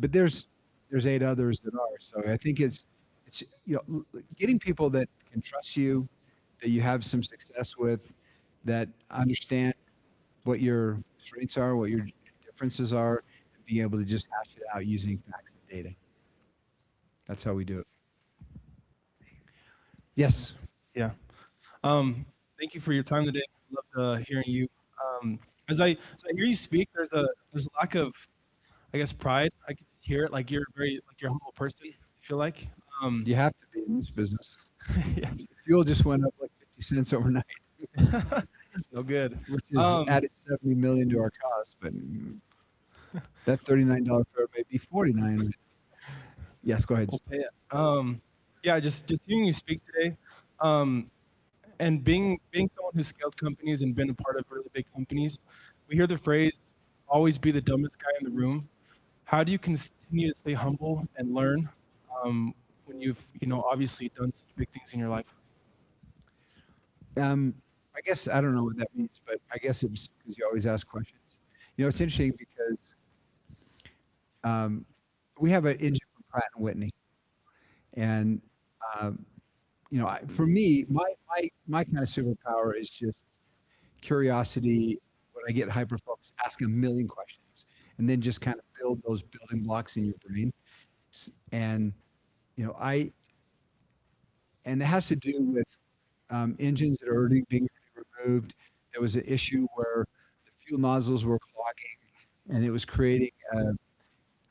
But there's 8 others that are. So I think it's getting people that can trust you, that you have some success with, that understand what your strengths are, what your differences are, and being able to just hash it out using facts and data. That's how we do it. Yes. Yeah. Thank you for your time today. Loved hearing you. As I hear you speak, there's a lack of, I guess, pride. I can just hear it. Like you're you're a humble person. I feel like. You have to be in this business. Yeah. Fuel just went up like 50 cents overnight, No good. which is added 70 million to our cost. But that $39 fare may be 49. Yes, go ahead. We'll pay it. Yeah, just hearing you speak today, and being someone who's scaled companies and been a part of really big companies, we hear the phrase "always be the dumbest guy in the room." How do you continue to stay humble and learn when you've obviously done such big things in your life? I guess I don't know what that means, but I guess it was because you always ask questions. It's interesting because we have an engine from Pratt and Whitney, and for me, my kind of superpower is just curiosity. When I get hyper focused, ask a million questions, and then just kind of build those building blocks in your brain. And and it has to do with engines that are already being removed. There was an issue where the fuel nozzles were clogging, and it was creating an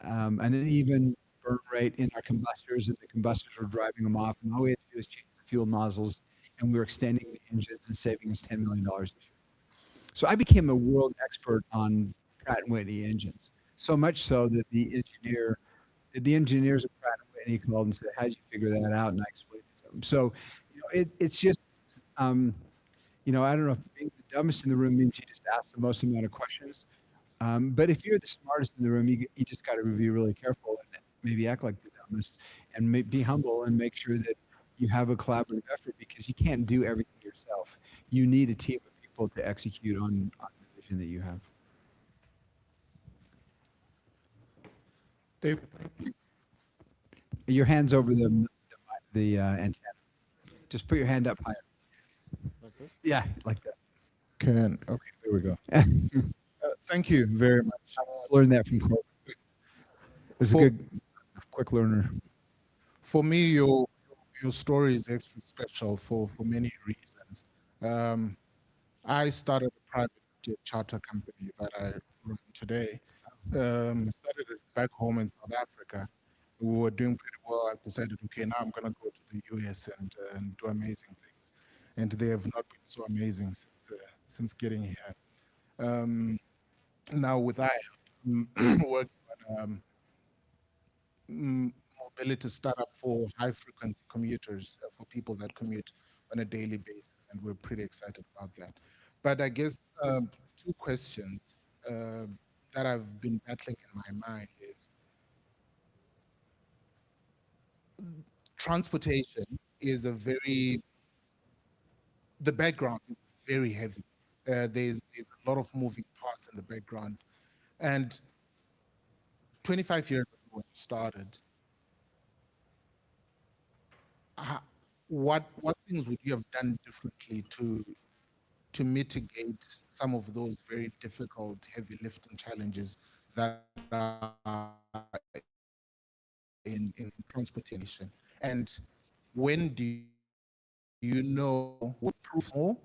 uneven burn rate in our combustors, and the combustors were driving them off. And all we had to do is change the fuel nozzles, and we were extending the engines and saving us $10 million this year. So I became a world expert on Pratt and Whitney engines, so much so that the engineers of Pratt and Whitney called and said, "How did you figure that out?" And I explained it to them. So it's just, I don't know if being the dumbest in the room means you just ask the most amount of questions. But if you're the smartest in the room, you just got to be really careful and maybe act like the dumbest and be humble and make sure that you have a collaborative effort because you can't do everything yourself. You need a team of people to execute on the vision that you have. Dave, Your hand's over the antenna. Just put your hand up higher. like this? Yeah, like that. Okay, there we go. Thank you very much. Learned that from Corbin. It was a good, quick learner. For me, your story is extra special for many reasons. I started a private jet charter company that I run today. Started it back home in South Africa. We were doing pretty well. I decided, okay, now I'm going to go to the US and do amazing things. And they have not been so amazing since getting here. Now with I working on mobility startup for high frequency commuters, for people that commute on a daily basis, and we're pretty excited about that. But I guess 2 questions that I've been battling in my mind is transportation is the background is very heavy. There's a lot of moving parts in the background. And 25 years ago when you started, what things would you have done differently to mitigate some of those very difficult heavy lifting challenges that are in transportation? And when do you know what proof more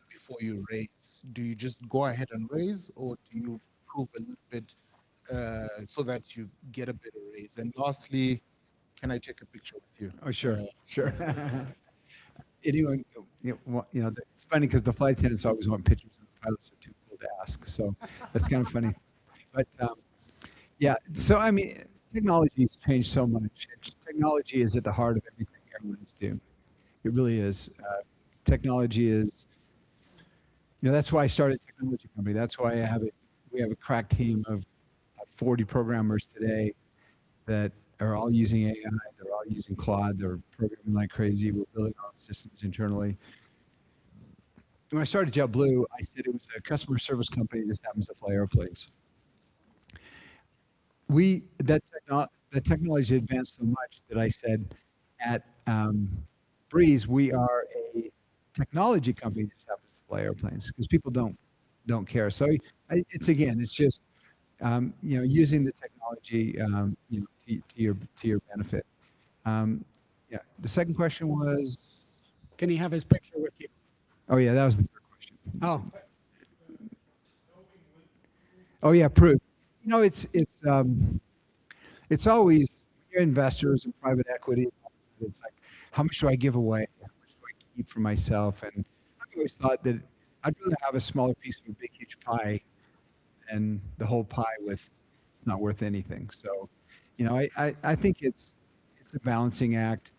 before you raise? Do you just go ahead and raise, or do you prove a little bit so that you get a better raise? And lastly, can I take a picture with you? Oh, sure, sure. Anyone, it's funny because the flight attendants always want pictures and the pilots are too cool to ask. So that's kind of funny. But yeah, so I mean, technology's changed so much. Technology is at the heart of everything airlines do. It really is. Technology is, that's why I started a technology company. That's why we have a crack team of 40 programmers today that are all using AI. They're all using Claude. They're programming like crazy. We're building our own systems internally. When I started JetBlue, I said it was a customer service company that just happens to fly airplanes. The technology advanced so much that I said at Breeze, we are a technology company that just happens to fly airplanes because people don't care. So it's just using the technology to your benefit. Yeah. The second question was, Can he have his picture with you? oh yeah, that was the third question. Oh, Oh yeah, proof. It's always when you're investors in private equity. It's like, how much do I give away? How much do I keep for myself? And I've always thought that I'd rather have a smaller piece of a big, huge pie than the whole pie with it's not worth anything. So, I think it's a balancing act.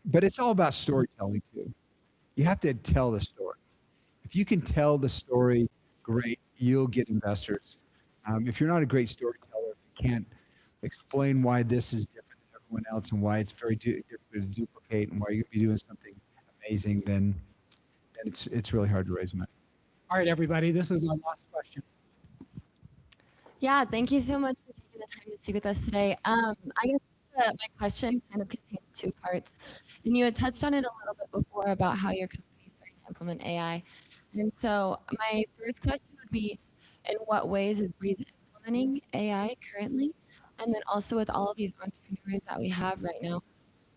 But it's all about storytelling too. You have to tell the story. If you can tell the story, great, you'll get investors. If you're not a great storyteller, if you can't explain why this is different than everyone else and why it's very difficult to duplicate and why you're going to be doing something amazing, then it's really hard to raise money. all right, everybody. This is our last question. Yeah, thank you so much for taking the time to speak with us today. I guess my question kind of contains two parts. And you had touched on it a little bit before about how your company is starting to implement AI. And so my first question would be, in what ways is Breeze implementing AI currently? And then also with all of these entrepreneurs that we have right now,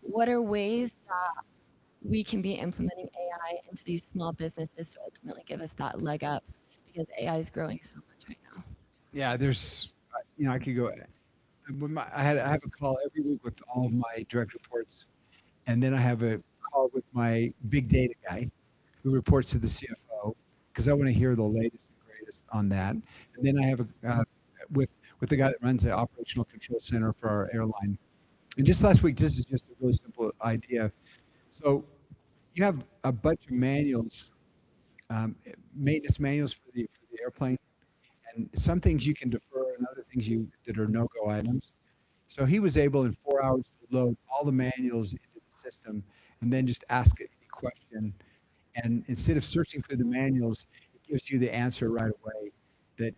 what are ways that we can be implementing AI into these small businesses to ultimately give us that leg up? Because AI is growing so much right now. Yeah, I could go. I have a call every week with all of my direct reports, and then I have a call with my big data guy, who reports to the CFO, because I want to hear the latest and greatest on that. And then I have with the guy that runs the operational control center for our airline. And just last week, this is just a really simple idea. So you have a bunch of manuals, maintenance manuals for the airplane. And some things you can defer and other things that are no-go items. So he was able in 4 hours to load all the manuals into the system and then just ask it any question. And instead of searching through the manuals, it gives you the answer right away that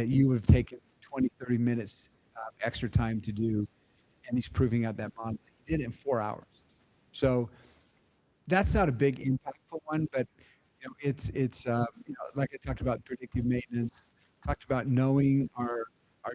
you would have taken 20, 30 minutes extra time to do. And he's proving out that model. He did it in 4 hours. So that's not a big impactful one, but it's like I talked about predictive maintenance. Talked about knowing our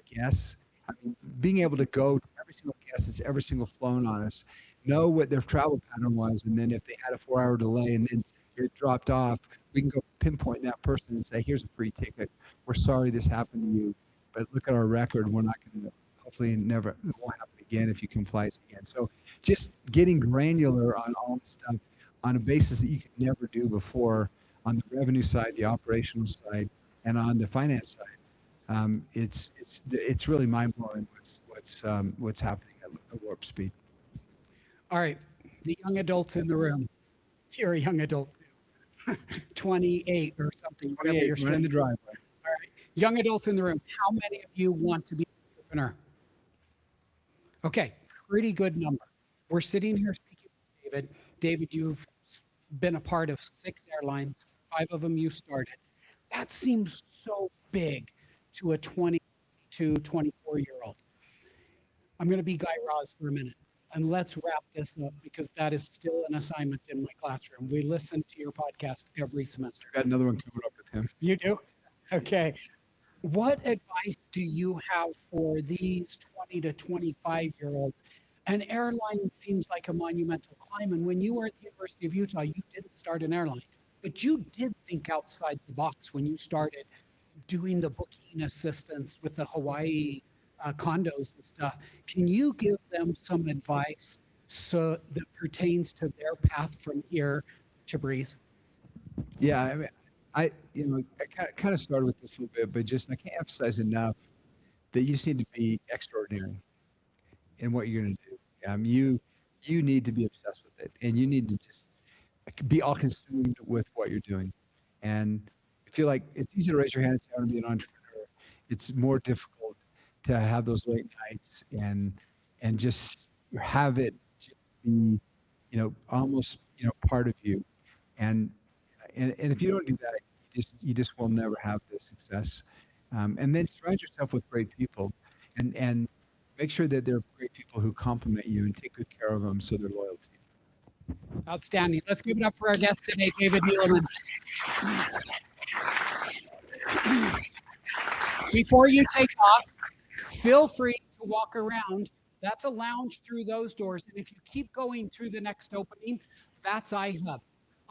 guests. I mean, being able to go to every single guest that's ever single flown on us, know what their travel pattern was, and then if they had a 4-hour delay and then it dropped off, we can go pinpoint that person and say, "Here's a free ticket. We're sorry this happened to you, but look at our record. We're not going to. Hopefully, it won't happen again if you can fly us again." So, just getting granular on all the stuff on a basis that you could never do before on the revenue side, the operational side. And on the finance side, it's really mind blowing what's happening at warp speed. All right, the young adults in the room. You're a young adult, 28 or something. Whatever you're Running the driveway. All right, young adults in the room. How many of you want to be an entrepreneur? Okay, pretty good number. We're sitting here speaking with David. David, you've been a part of 6 airlines. 5 of them you started. That seems so big to a 22, 24-year-old. I'm going to be Guy Raz for a minute. And let's wrap this up because that is still an assignment in my classroom. We listen to your podcast every semester. Got another one coming up with him. You do? Okay. What advice do you have for these 20 to 25-year-olds? An airline seems like a monumental climb. And when you were at the University of Utah, you didn't start an airline, but you did think outside the box when you started doing the booking assistance with the Hawaii condos and stuff. Can you give them some advice so that pertains to their path from here to Breeze? Yeah, I mean, I kind of started with this a little bit, but just I can't emphasize enough that you just need to be extraordinary in what you're going to do. You need to be obsessed with it, and you need to just be all consumed with what you're doing. And I feel like it's easy to raise your hand and say, "I want to be an entrepreneur." It's more difficult to have those late nights and just have it just be, almost, part of you. And if you don't do that, you just will never have the success. And then surround yourself with great people, and make sure that they're great people who compliment you and take good care of them so they're loyal to you. Outstanding. Let's give it up for our guest today, David Neeleman. Before you take off, feel free to walk around. That's a lounge through those doors. And if you keep going through the next opening, that's iHub.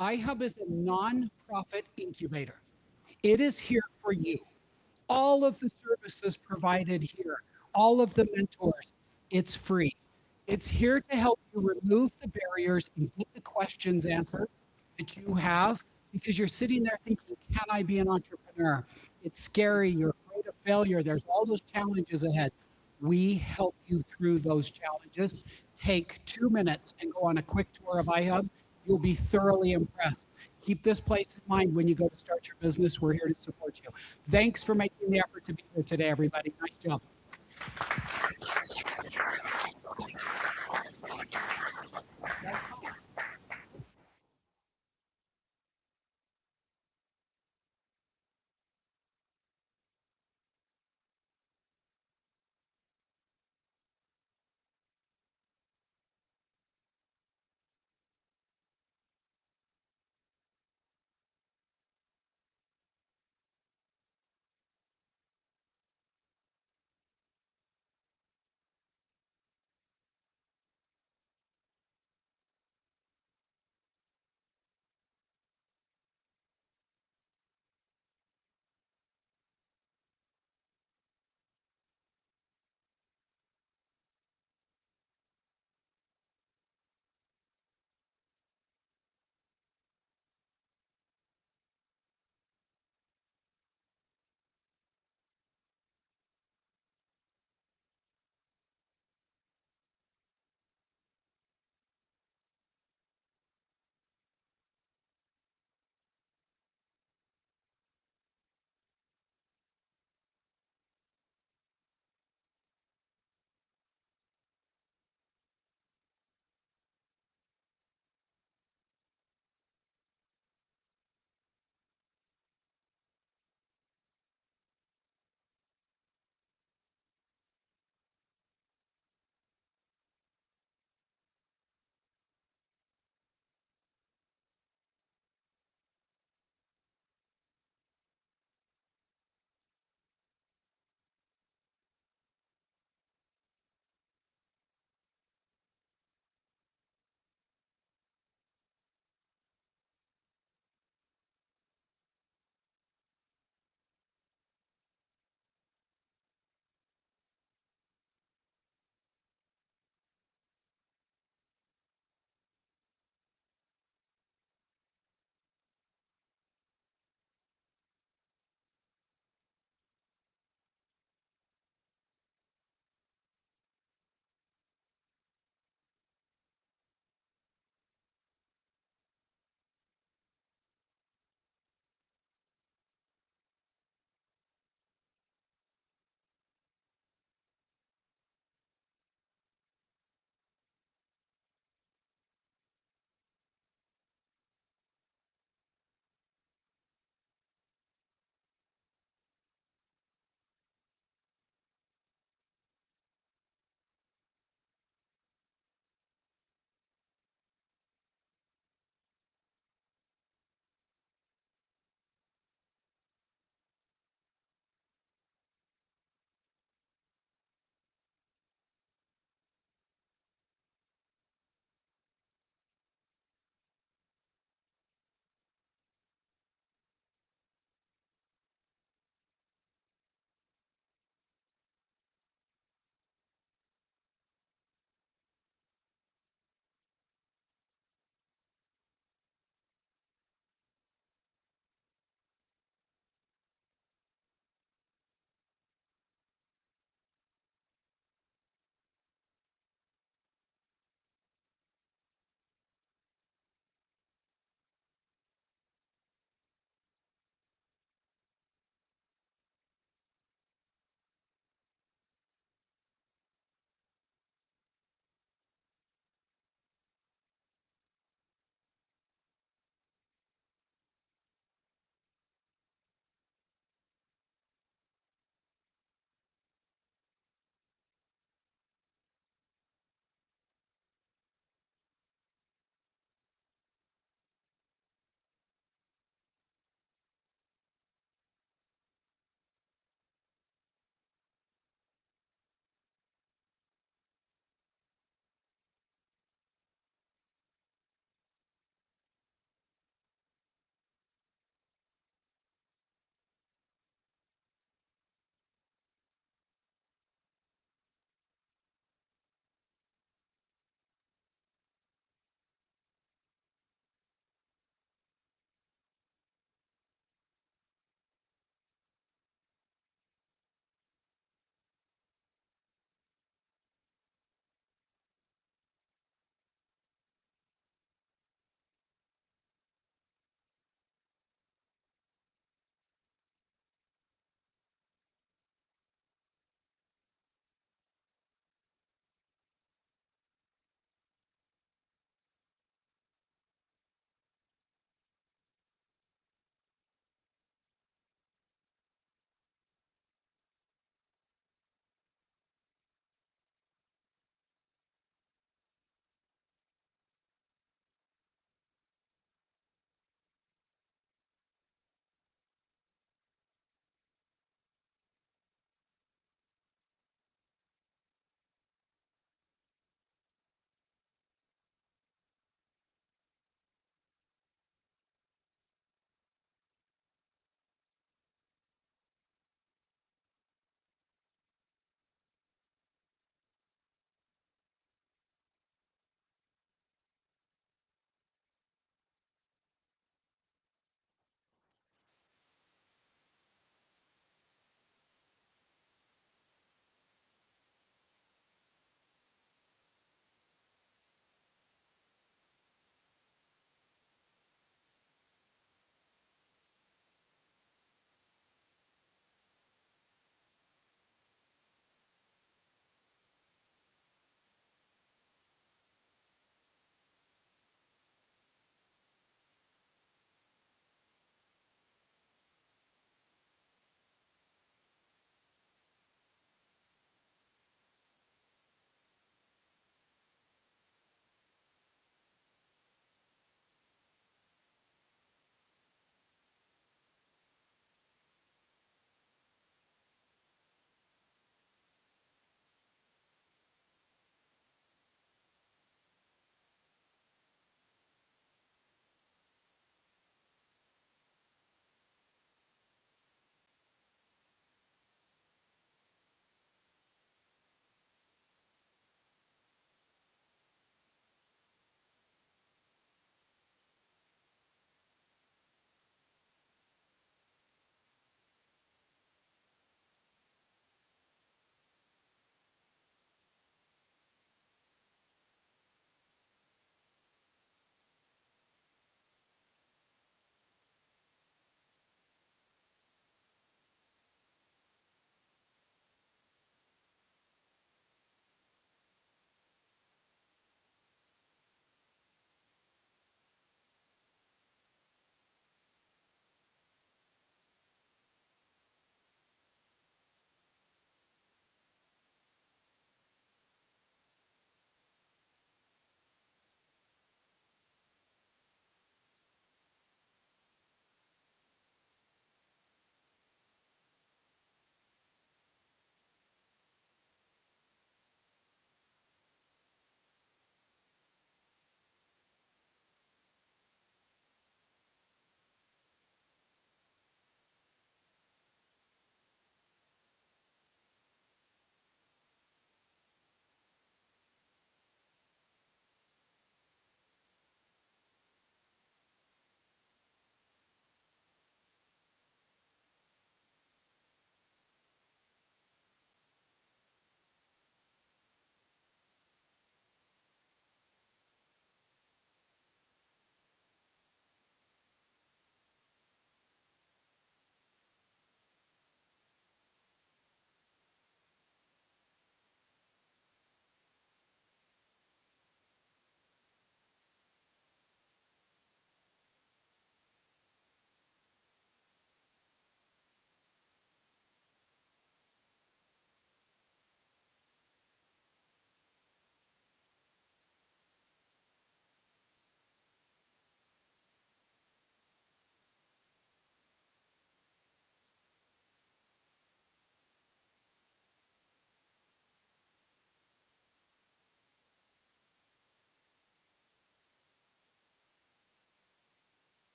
iHub is a nonprofit incubator. It is here for you. All of the services provided here, all of the mentors, it's free. It's here to help you remove the barriers and get the questions answered that you have, because you're sitting there thinking, can I be an entrepreneur? It's scary. You're afraid of failure. There's all those challenges ahead. We help you through those challenges. Take 2 minutes and go on a quick tour of iHub. You'll be thoroughly impressed. Keep this place in mind when you go to start your business. We're here to support you. Thanks for making the effort to be here today, everybody. Nice job.